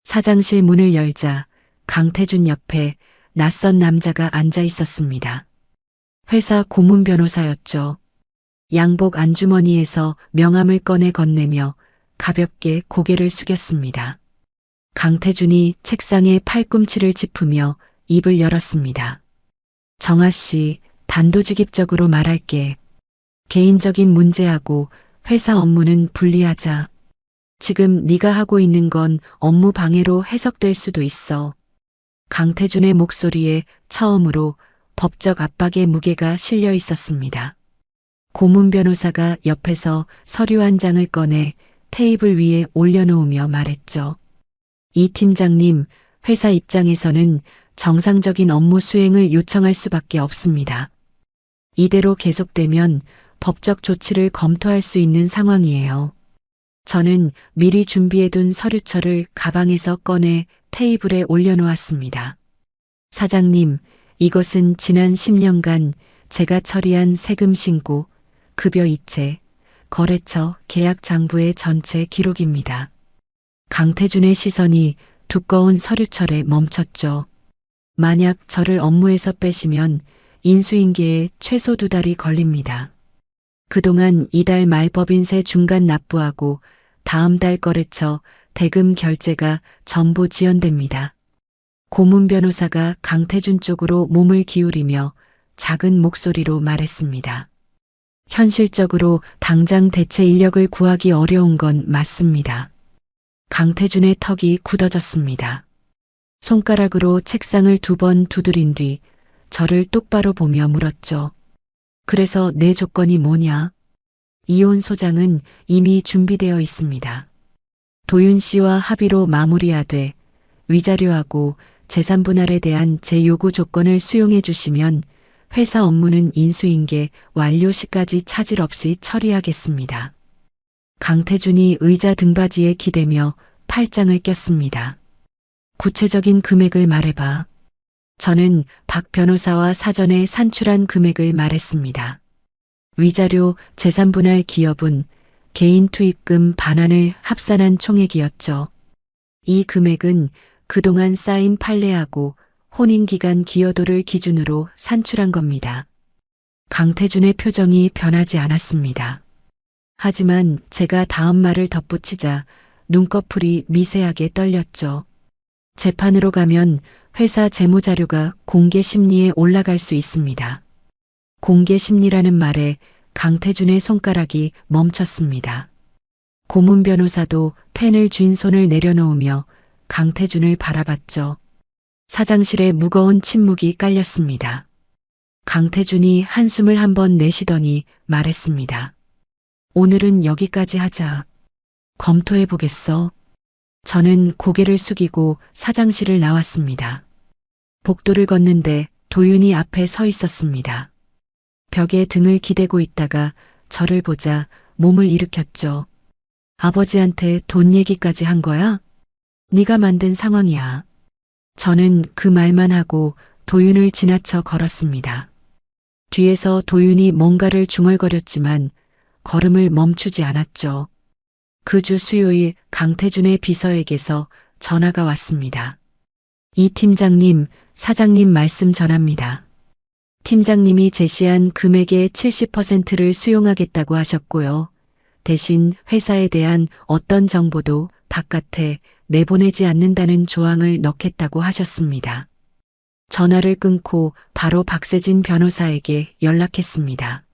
Speaker 1: 사장실 문을 열자 강태준 옆에 낯선 남자가 앉아 있었습니다. 회사 고문 변호사였죠. 양복 안주머니에서 명함을 꺼내 건네며 가볍게 고개를 숙였습니다. 강태준이 책상에 팔꿈치를 짚으며 입을 열었습니다. 정아 씨, 단도직입적으로 말할게. 개인적인 문제하고 회사 업무는 분리하자. 지금 네가 하고 있는 건 업무 방해로 해석될 수도 있어. 강태준의 목소리에 처음으로 법적 압박의 무게가 실려 있었습니다. 고문 변호사가 옆에서 서류 한 장을 꺼내 테이블 위에 올려놓으며 말했죠. 이 팀장님, 회사 입장에서는 정상적인 업무 수행을 요청할 수밖에 없습니다. 이대로 계속되면 법적 조치를 검토할 수 있는 상황이에요. 저는 미리 준비해둔 서류철을 가방에서 꺼내 테이블에 올려놓았습니다. 사장님, 이것은 지난 10년간 제가 처리한 세금 신고, 급여 이체, 거래처 계약 장부의 전체 기록입니다. 강태준의 시선이 두꺼운 서류철에 멈췄죠. 만약 저를 업무에서 빼시면 인수인계에 최소 2달이 걸립니다. 그동안 이달 말 법인세 중간 납부하고 다음 달 거래처 대금 결제가 전부 지연됩니다. 고문 변호사가 강태준 쪽으로 몸을 기울이며 작은 목소리로 말했습니다. 현실적으로 당장 대체 인력을 구하기 어려운 건 맞습니다. 강태준의 턱이 굳어졌습니다. 손가락으로 책상을 2번 두드린 뒤 저를 똑바로 보며 물었죠. 그래서 내 조건이 뭐냐? 이혼 소장은 이미 준비되어 있습니다. 도윤 씨와 합의로 마무리하되 위자료하고 재산 분할에 대한 제 요구 조건을 수용해 주시면 회사 업무는 인수인계 완료 시까지 차질 없이 처리하겠습니다. 강태준이 의자 등받이에 기대며 팔짱을 꼈습니다. 구체적인 금액을 말해봐. 저는 박 변호사와 사전에 산출한 금액을 말했습니다. 위자료, 재산분할 기여분, 개인 투입금 반환을 합산한 총액이었죠. 이 금액은 그동안 쌓인 판례하고 혼인기간 기여도를 기준으로 산출한 겁니다. 강태준의 표정이 변하지 않았습니다. 하지만 제가 다음 말을 덧붙이자 눈꺼풀이 미세하게 떨렸죠. 재판으로 가면 회사 재무자료가 공개 심리에 올라갈 수 있습니다. 공개 심리라는 말에 강태준의 손가락이 멈췄습니다. 고문 변호사도 펜을 쥔 손을 내려놓으며 강태준을 바라봤죠. 사장실에 무거운 침묵이 깔렸습니다. 강태준이 한숨을 한번 내쉬더니 말했습니다. 오늘은 여기까지 하자. 검토해 보겠어. 저는 고개를 숙이고 사장실을 나왔습니다. 복도를 걷는데 도윤이 앞에 서 있었습니다. 벽에 등을 기대고 있다가 저를 보자 몸을 일으켰죠. 아버지한테 돈 얘기까지 한 거야? 네가 만든 상황이야. 저는 그 말만 하고 도윤을 지나쳐 걸었습니다. 뒤에서 도윤이 뭔가를 중얼거렸지만 걸음을 멈추지 않았죠. 그 주 수요일 강태준의 비서에게서 전화가 왔습니다. 이 팀장님, 사장님 말씀 전합니다. 팀장님이 제시한 금액의 70%를 수용하겠다고 하셨고요. 대신 회사에 대한 어떤 정보도 바깥에 내보내지 않는다는 조항을 넣겠다고 하셨습니다. 전화를 끊고 바로 박세진 변호사에게 연락했습니다.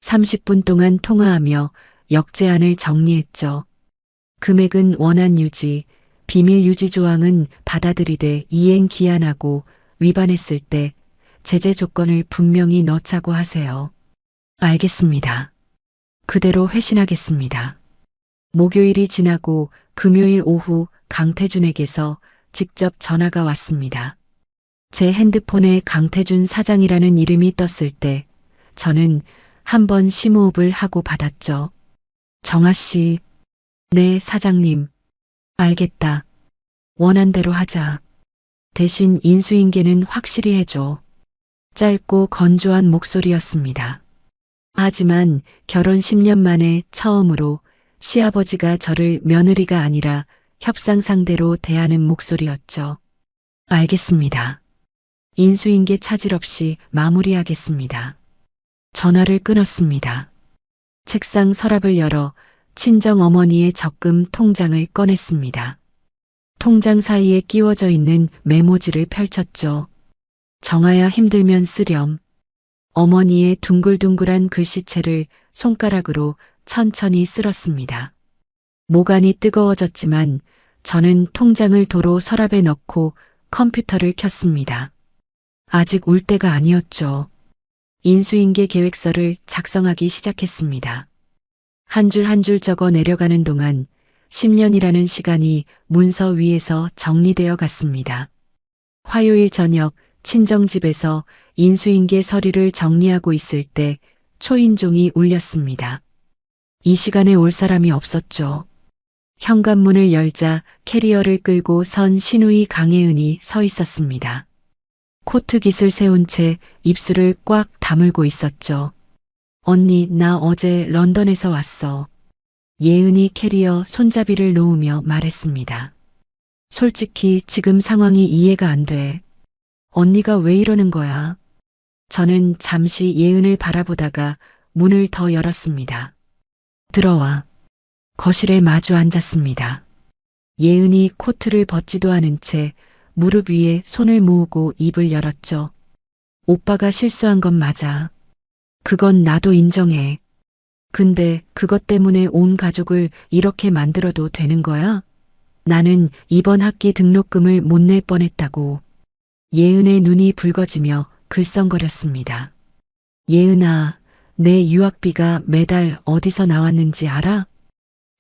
Speaker 1: 30분 동안 통화하며 역제안을 정리했죠. 금액은 원안 유지, 비밀 유지 조항은 받아들이되 이행 기한하고 위반했을 때 제재 조건을 분명히 넣자고 하세요. 알겠습니다. 그대로 회신하겠습니다. 목요일이 지나고 금요일 오후 강태준에게서 직접 전화가 왔습니다. 제 핸드폰에 강태준 사장이라는 이름이 떴을 때 저는 한번 심호흡을 하고 받았죠. 정아 씨. 네, 사장님. 알겠다. 원한대로 하자. 대신 인수인계는 확실히 해줘. 짧고 건조한 목소리였습니다. 하지만 결혼 10년 만에 처음으로 시아버지가 저를 며느리가 아니라 협상 상대로 대하는 목소리였죠. 알겠습니다. 인수인계 차질 없이 마무리하겠습니다. 전화를 끊었습니다. 책상 서랍을 열어 친정 어머니의 적금 통장을 꺼냈습니다. 통장 사이에 끼워져 있는 메모지를 펼쳤죠. 정아야 힘들면 쓰렴. 어머니의 둥글둥글한 글씨체를 손가락으로 천천히 쓸었습니다. 모간이 뜨거워졌지만 저는 통장을 도로 서랍에 넣고 컴퓨터를 켰습니다. 아직 울 때가 아니었죠. 인수인계 계획서를 작성하기 시작했습니다. 한 줄 한 줄 적어 내려가는 동안 10년이라는 시간이 문서 위에서 정리되어 갔습니다. 화요일 저녁 친정집에서 인수인계 서류를 정리하고 있을 때 초인종이 울렸습니다. 이 시간에 올 사람이 없었죠. 현관문을 열자 캐리어를 끌고 선 시누이 강혜은이 서 있었습니다. 코트깃을 세운 채 입술을 꽉 다물고 있었죠. 언니, 나 어제 런던에서 왔어. 예은이 캐리어 손잡이를 놓으며 말했습니다. 솔직히 지금 상황이 이해가 안 돼. 언니가 왜 이러는 거야? 저는 잠시 예은을 바라보다가 문을 더 열었습니다. 들어와. 거실에 마주 앉았습니다. 예은이 코트를 벗지도 않은 채 무릎 위에 손을 모으고 입을 열었죠. 오빠가 실수한 건 맞아. 그건 나도 인정해. 근데 그것 때문에 온 가족을 이렇게 만들어도 되는 거야? 나는 이번 학기 등록금을 못 낼 뻔했다고. 예은의 눈이 붉어지며 글썽거렸습니다. 예은아, 내 유학비가 매달 어디서 나왔는지 알아?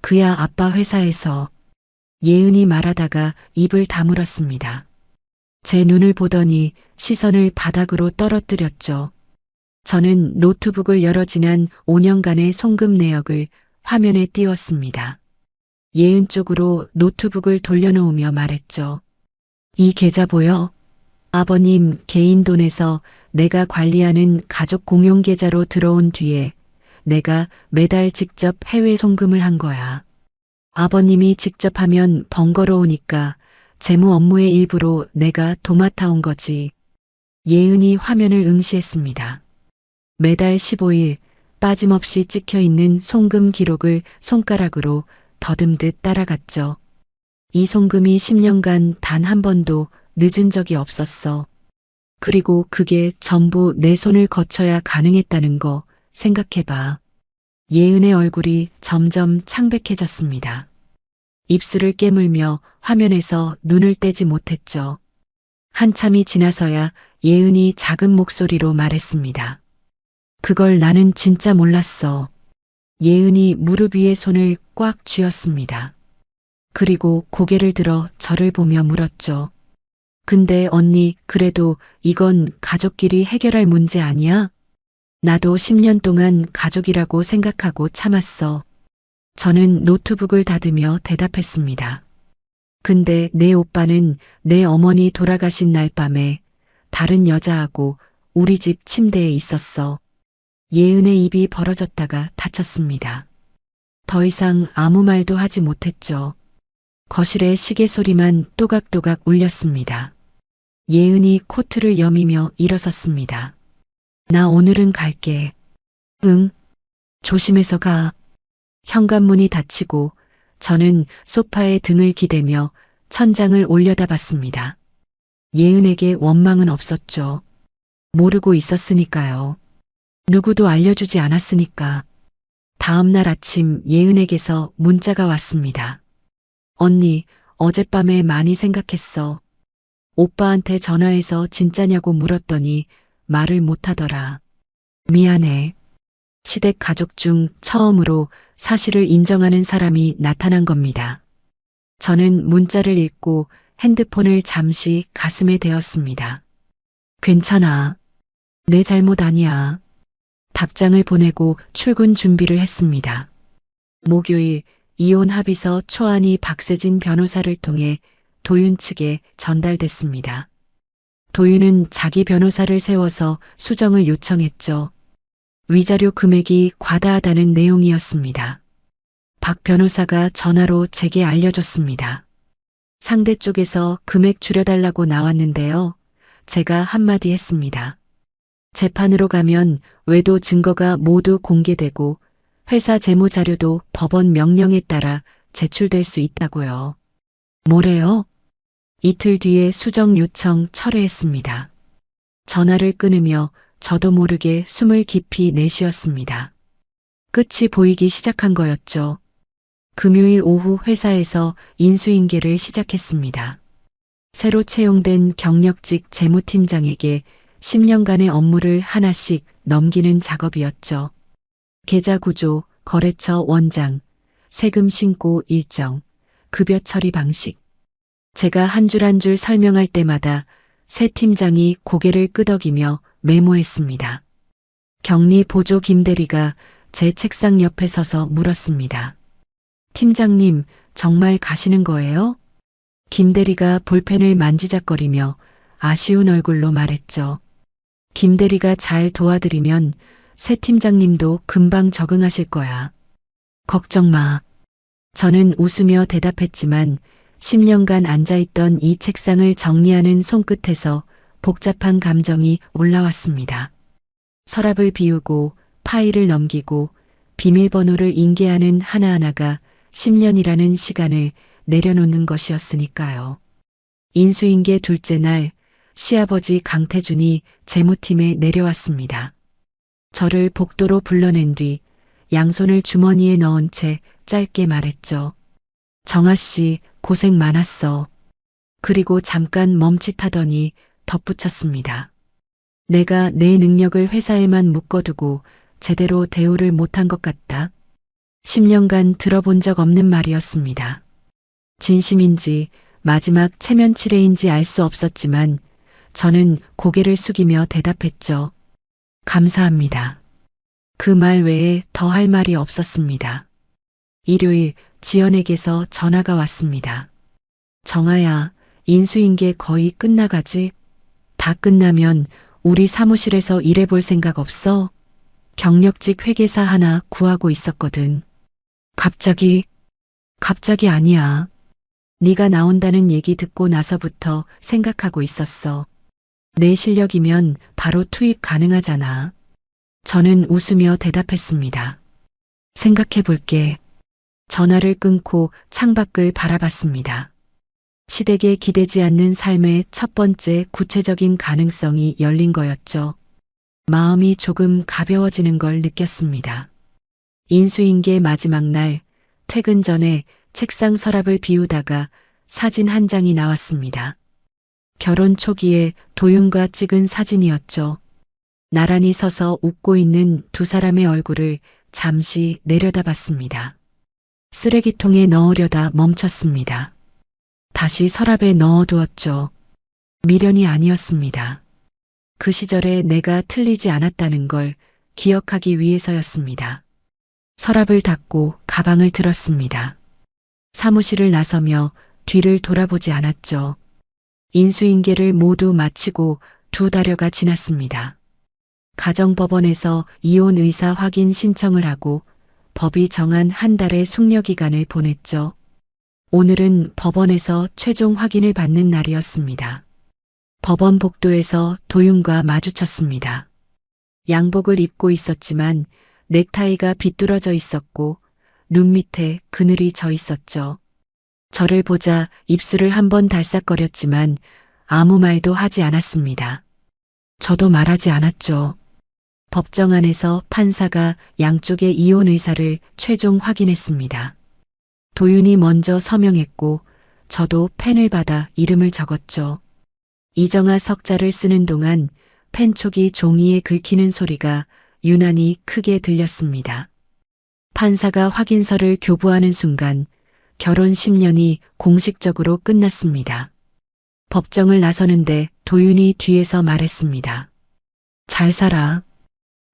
Speaker 1: 그야 아빠 회사에서. 예은이 말하다가 입을 다물었습니다. 제 눈을 보더니 시선을 바닥으로 떨어뜨렸죠. 저는 노트북을 열어 지난 5년간의 송금 내역을 화면에 띄웠습니다. 예은 쪽으로 노트북을 돌려놓으며 말했죠. 이 계좌 보여? 아버님 개인 돈에서 내가 관리하는 가족 공용 계좌로 들어온 뒤에 내가 매달 직접 해외 송금을 한 거야. 아버님이 직접 하면 번거로우니까 재무 업무의 일부로 내가 도맡아 온 거지. 예은이 화면을 응시했습니다. 매달 15일 빠짐없이 찍혀 있는 송금 기록을 손가락으로 더듬듯 따라갔죠. 이 송금이 10년간 단 한 번도 늦은 적이 없었어. 그리고 그게 전부 내 손을 거쳐야 가능했다는 거 생각해봐. 예은의 얼굴이 점점 창백해졌습니다. 입술을 깨물며 화면에서 눈을 떼지 못했죠. 한참이 지나서야 예은이 작은 목소리로 말했습니다. 그걸 나는 진짜 몰랐어. 예은이 무릎 위에 손을 꽉 쥐었습니다. 그리고 고개를 들어 저를 보며 물었죠. 근데 언니, 그래도 이건 가족끼리 해결할 문제 아니야? 나도 10년 동안 가족이라고 생각하고 참았어. 저는 노트북을 닫으며 대답했습니다. 근데 내 오빠는 내 어머니 돌아가신 날 밤에 다른 여자하고 우리 집 침대에 있었어. 예은의 입이 벌어졌다가 닫혔습니다. 더 이상 아무 말도 하지 못했죠. 거실에 시계 소리만 또각또각 울렸습니다. 예은이 코트를 여미며 일어섰습니다. 나 오늘은 갈게. 응. 조심해서 가. 현관문이 닫히고 저는 소파에 등을 기대며 천장을 올려다봤습니다. 예은에게 원망은 없었죠. 모르고 있었으니까요. 누구도 알려주지 않았으니까. 다음 날 아침 예은에게서 문자가 왔습니다. 언니, 어젯밤에 많이 생각했어. 오빠한테 전화해서 진짜냐고 물었더니 말을 못하더라. 미안해. 시댁 가족 중 처음으로 사실을 인정하는 사람이 나타난 겁니다. 저는 문자를 읽고 핸드폰을 잠시 가슴에 대었습니다. 괜찮아. 내 잘못 아니야. 답장을 보내고 출근 준비를 했습니다. 목요일 이혼 합의서 초안이 박세진 변호사를 통해 도윤 측에 전달됐습니다. 도윤은 자기 변호사를 세워서 수정을 요청했죠. 위자료 금액이 과다하다는 내용이었습니다. 박 변호사가 전화로 제게 알려줬습니다. 상대 쪽에서 금액 줄여달라고 나왔는데요. 제가 한마디 했습니다. 재판으로 가면 외도 증거가 모두 공개되고 회사 재무 자료도 법원 명령에 따라 제출될 수 있다고요. 뭐래요? 이틀 뒤에 수정 요청 철회했습니다. 전화를 끊으며 저도 모르게 숨을 깊이 내쉬었습니다. 끝이 보이기 시작한 거였죠. 금요일 오후 회사에서 인수인계를 시작했습니다. 새로 채용된 경력직 재무팀장에게 10년간의 업무를 하나씩 넘기는 작업이었죠. 계좌 구조, 거래처 원장, 세금 신고 일정, 급여 처리 방식. 제가 한 줄 한 줄 설명할 때마다 새 팀장이 고개를 끄덕이며 메모했습니다. 격리 보조 김대리가 제 책상 옆에 서서 물었습니다. 팀장님, 정말 가시는 거예요? 김대리가 볼펜을 만지작거리며 아쉬운 얼굴로 말했죠. 김대리가 잘 도와드리면 새 팀장님도 금방 적응하실 거야. 걱정 마. 저는 웃으며 대답했지만 10년간 앉아있던 이 책상을 정리하는 손끝에서 복잡한 감정이 올라왔습니다. 서랍을 비우고 파일을 넘기고 비밀번호를 인계하는 하나하나가 10년이라는 시간을 내려놓는 것이었으니까요. 인수인계 둘째 날 시아버지 강태준이 재무팀에 내려왔습니다. 저를 복도로 불러낸 뒤 양손을 주머니에 넣은 채 짧게 말했죠. 정아 씨, 고생 많았어. 그리고 잠깐 멈칫하더니 덧붙였습니다. 내가 내 능력을 회사에만 묶어두고 제대로 대우를 못한 것 같다. 10년간 들어본 적 없는 말이었습니다. 진심인지 마지막 체면치레인지 알 수 없었지만 저는 고개를 숙이며 대답했죠. 감사합니다. 그 말 외에 더 할 말이 없었습니다. 일요일 지연에게서 전화가 왔습니다. 정아야, 인수인계 거의 끝나가지? 다 끝나면 우리 사무실에서 일해볼 생각 없어? 경력직 회계사 하나 구하고 있었거든. 갑자기 아니야. 네가 나온다는 얘기 듣고 나서부터 생각하고 있었어. 내 실력이면 바로 투입 가능하잖아. 저는 웃으며 대답했습니다. 생각해 볼게. 전화를 끊고 창밖을 바라봤습니다. 시댁에 기대지 않는 삶의 첫 번째 구체적인 가능성이 열린 거였죠. 마음이 조금 가벼워지는 걸 느꼈습니다. 인수인계 마지막 날, 퇴근 전에 책상 서랍을 비우다가 사진 한 장이 나왔습니다. 결혼 초기에 도윤과 찍은 사진이었죠. 나란히 서서 웃고 있는 두 사람의 얼굴을 잠시 내려다봤습니다. 쓰레기통에 넣으려다 멈췄습니다. 다시 서랍에 넣어두었죠. 미련이 아니었습니다. 그 시절에 내가 틀리지 않았다는 걸 기억하기 위해서였습니다. 서랍을 닫고 가방을 들었습니다. 사무실을 나서며 뒤를 돌아보지 않았죠. 인수인계를 모두 마치고 2달여가 지났습니다. 가정법원에서 이혼 의사 확인 신청을 하고 법이 정한 한 달의 숙려 기간을 보냈죠. 오늘은 법원에서 최종 확인을 받는 날이었습니다. 법원 복도에서 도윤과 마주쳤습니다. 양복을 입고 있었지만 넥타이가 비뚤어져 있었고 눈 밑에 그늘이 져 있었죠. 저를 보자 입술을 한번 달싹거렸지만 아무 말도 하지 않았습니다. 저도 말하지 않았죠. 법정 안에서 판사가 양쪽의 이혼 의사를 최종 확인했습니다. 도윤이 먼저 서명했고 저도 펜을 받아 이름을 적었죠. 이정아 석자를 쓰는 동안 펜촉이 종이에 긁히는 소리가 유난히 크게 들렸습니다. 판사가 확인서를 교부하는 순간 결혼 10년이 공식적으로 끝났습니다. 법정을 나서는데 도윤이 뒤에서 말했습니다. 잘 살아.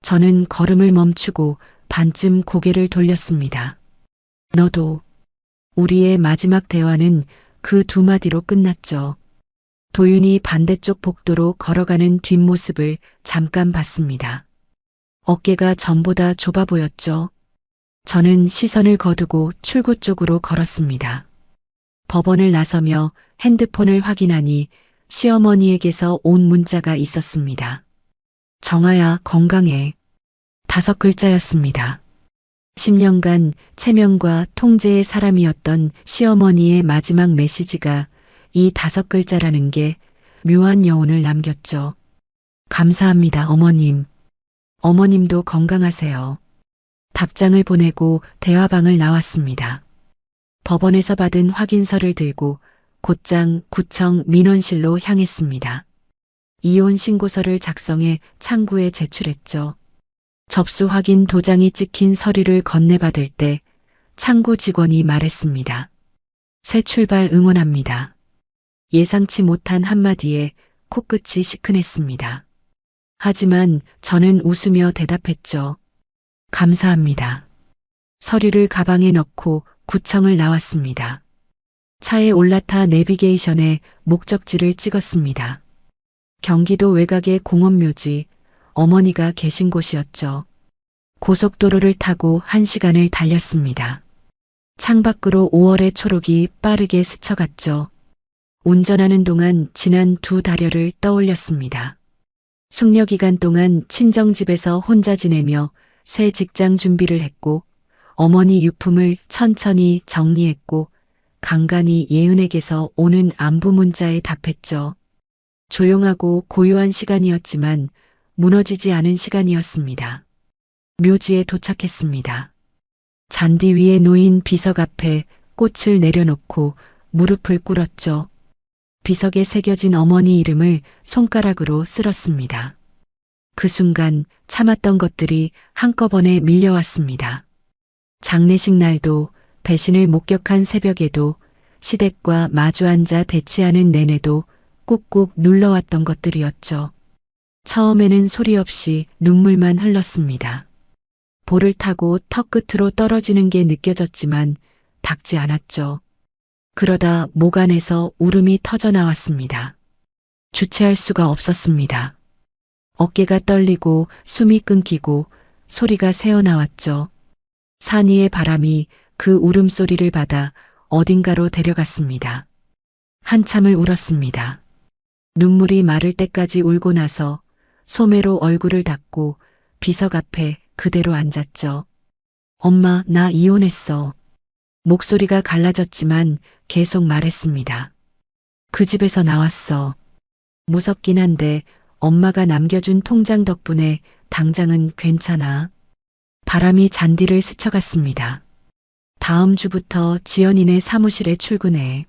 Speaker 1: 저는 걸음을 멈추고 반쯤 고개를 돌렸습니다. 너도. 우리의 마지막 대화는 그 두 마디로 끝났죠. 도윤이 반대쪽 복도로 걸어가는 뒷모습을 잠깐 봤습니다. 어깨가 전보다 좁아 보였죠. 저는 시선을 거두고 출구 쪽으로 걸었습니다. 법원을 나서며 핸드폰을 확인하니 시어머니에게서 온 문자가 있었습니다. 정아야, 건강해. 5글자였습니다. 10년간 체면과 통제의 사람이었던 시어머니의 마지막 메시지가 이 5글자라는 게 묘한 여운을 남겼죠. 감사합니다, 어머님. 어머님도 건강하세요. 답장을 보내고 대화방을 나왔습니다. 법원에서 받은 확인서를 들고 곧장 구청 민원실로 향했습니다. 이혼 신고서를 작성해 창구에 제출했죠. 접수 확인 도장이 찍힌 서류를 건네받을 때 창구 직원이 말했습니다. 새 출발 응원합니다. 예상치 못한 한마디에 코끝이 시큰했습니다. 하지만 저는 웃으며 대답했죠. 감사합니다. 서류를 가방에 넣고 구청을 나왔습니다. 차에 올라타 내비게이션에 목적지를 찍었습니다. 경기도 외곽의 공원묘지, 어머니가 계신 곳이었죠. 고속도로를 타고 1시간을 달렸습니다. 창밖으로 5월의 초록이 빠르게 스쳐갔죠. 운전하는 동안 지난 2달여를 떠올렸습니다. 숙려 기간 동안 친정집에서 혼자 지내며 새 직장 준비를 했고, 어머니 유품을 천천히 정리했고, 간간히 예은에게서 오는 안부 문자에 답했죠. 조용하고 고요한 시간이었지만 무너지지 않은 시간이었습니다. 묘지에 도착했습니다. 잔디 위에 놓인 비석 앞에 꽃을 내려놓고 무릎을 꿇었죠. 비석에 새겨진 어머니 이름을 손가락으로 쓸었습니다. 그 순간 참았던 것들이 한꺼번에 밀려왔습니다. 장례식 날도, 배신을 목격한 새벽에도, 시댁과 마주 앉아 대치하는 내내도 꾹꾹 눌러왔던 것들이었죠. 처음에는 소리 없이 눈물만 흘렀습니다. 볼을 타고 턱 끝으로 떨어지는 게 느껴졌지만 닿지 않았죠. 그러다 목 안에서 울음이 터져 나왔습니다. 주체할 수가 없었습니다. 어깨가 떨리고 숨이 끊기고 소리가 새어나왔죠. 산 위의 바람이 그 울음소리를 받아 어딘가로 데려갔습니다. 한참을 울었습니다. 눈물이 마를 때까지 울고 나서 소매로 얼굴을 닦고 비석 앞에 그대로 앉았죠. 엄마, 나 이혼했어. 목소리가 갈라졌지만 계속 말했습니다. 그 집에서 나왔어. 무섭긴 한데 엄마가 남겨준 통장 덕분에 당장은 괜찮아. 바람이 잔디를 스쳐갔습니다. 다음 주부터 지연이네 사무실에 출근해.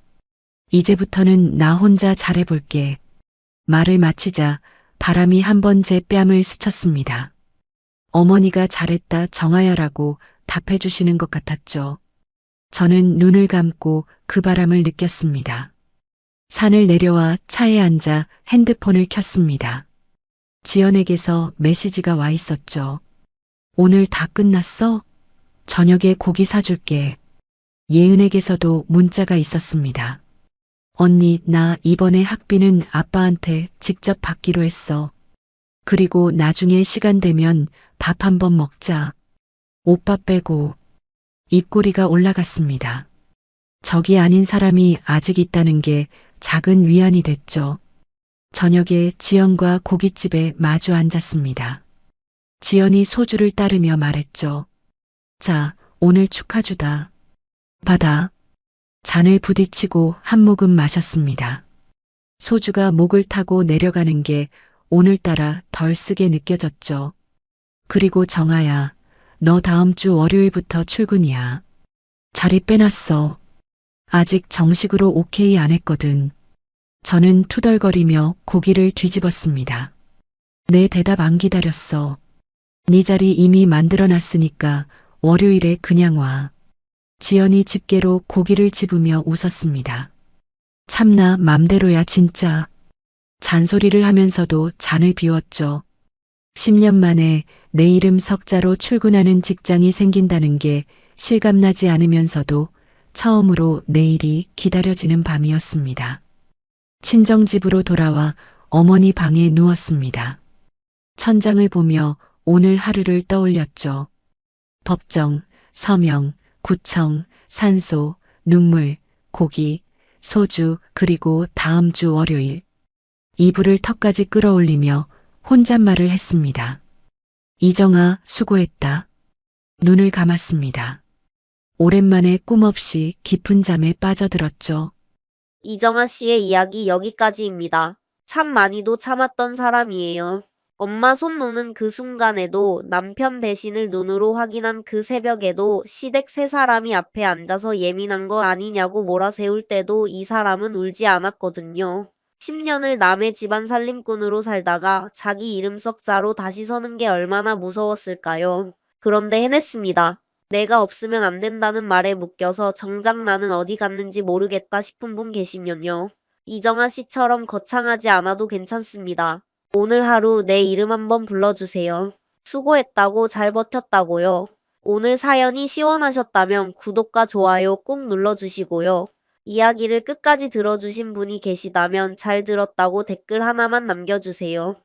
Speaker 1: 이제부터는 나 혼자 잘해볼게. 말을 마치자 바람이 한 번 제 뺨을 스쳤습니다. 어머니가 잘했다 정아야라고 답해주시는 것 같았죠. 저는 눈을 감고 그 바람을 느꼈습니다. 산을 내려와 차에 앉아 핸드폰을 켰습니다. 지연에게서 메시지가 와 있었죠. 오늘 다 끝났어? 저녁에 고기 사줄게. 예은에게서도 문자가 있었습니다. 언니, 나 이번에 학비는 아빠한테 직접 받기로 했어. 그리고 나중에 시간 되면 밥 한번 먹자. 오빠 빼고. 입꼬리가 올라갔습니다. 적이 아닌 사람이 아직 있다는 게 작은 위안이 됐죠. 저녁에 지연과 고깃집에 마주 앉았습니다. 지연이 소주를 따르며 말했죠. 자, 오늘 축하주다. 받아. 잔을 부딪히고 한 모금 마셨습니다. 소주가 목을 타고 내려가는 게 오늘따라 덜 쓰게 느껴졌죠. 그리고 정아야, 너 다음 주 월요일부터 출근이야. 자리 빼놨어. 아직 정식으로 오케이 안 했거든. 저는 투덜거리며 고기를 뒤집었습니다. 내 대답 안 기다렸어. 네 자리 이미 만들어놨으니까 월요일에 그냥 와. 지연이 집게로 고기를 집으며 웃었습니다. 참나 맘대로야 진짜. 잔소리를 하면서도 잔을 비웠죠. 10년 만에 내 이름 석자로 출근하는 직장이 생긴다는 게 실감나지 않으면서도 처음으로 내일이 기다려지는 밤이었습니다. 친정집으로 돌아와 어머니 방에 누웠습니다. 천장을 보며 오늘 하루를 떠올렸죠. 법정, 서명, 구청, 산소, 눈물, 고기, 소주, 그리고 다음 주 월요일. 이불을 턱까지 끌어올리며 혼잣말을 했습니다. 이정아, 수고했다. 눈을 감았습니다. 오랜만에 꿈 없이 깊은 잠에 빠져들었죠.
Speaker 2: 이정아 씨의 이야기 여기까지입니다. 참 많이도 참았던 사람이에요. 엄마 손 놓는 그 순간에도 남편 배신을 눈으로 확인한 그 새벽에도 시댁 세 사람이 앞에 앉아서 예민한 거 아니냐고 몰아세울 때도 이 사람은 울지 않았거든요. 10년을 남의 집안 살림꾼으로 살다가 자기 이름 석자로 다시 서는 게 얼마나 무서웠을까요? 그런데 해냈습니다. 내가 없으면 안 된다는 말에 묶여서 정작 나는 어디 갔는지 모르겠다 싶은 분 계시면요. 이정아 씨처럼 거창하지 않아도 괜찮습니다. 오늘 하루 내 이름 한번 불러주세요. 수고했다고 잘 버텼다고요. 오늘 사연이 시원하셨다면 구독과 좋아요 꾹 눌러주시고요. 이야기를 끝까지 들어주신 분이 계시다면 잘 들었다고 댓글 하나만 남겨주세요.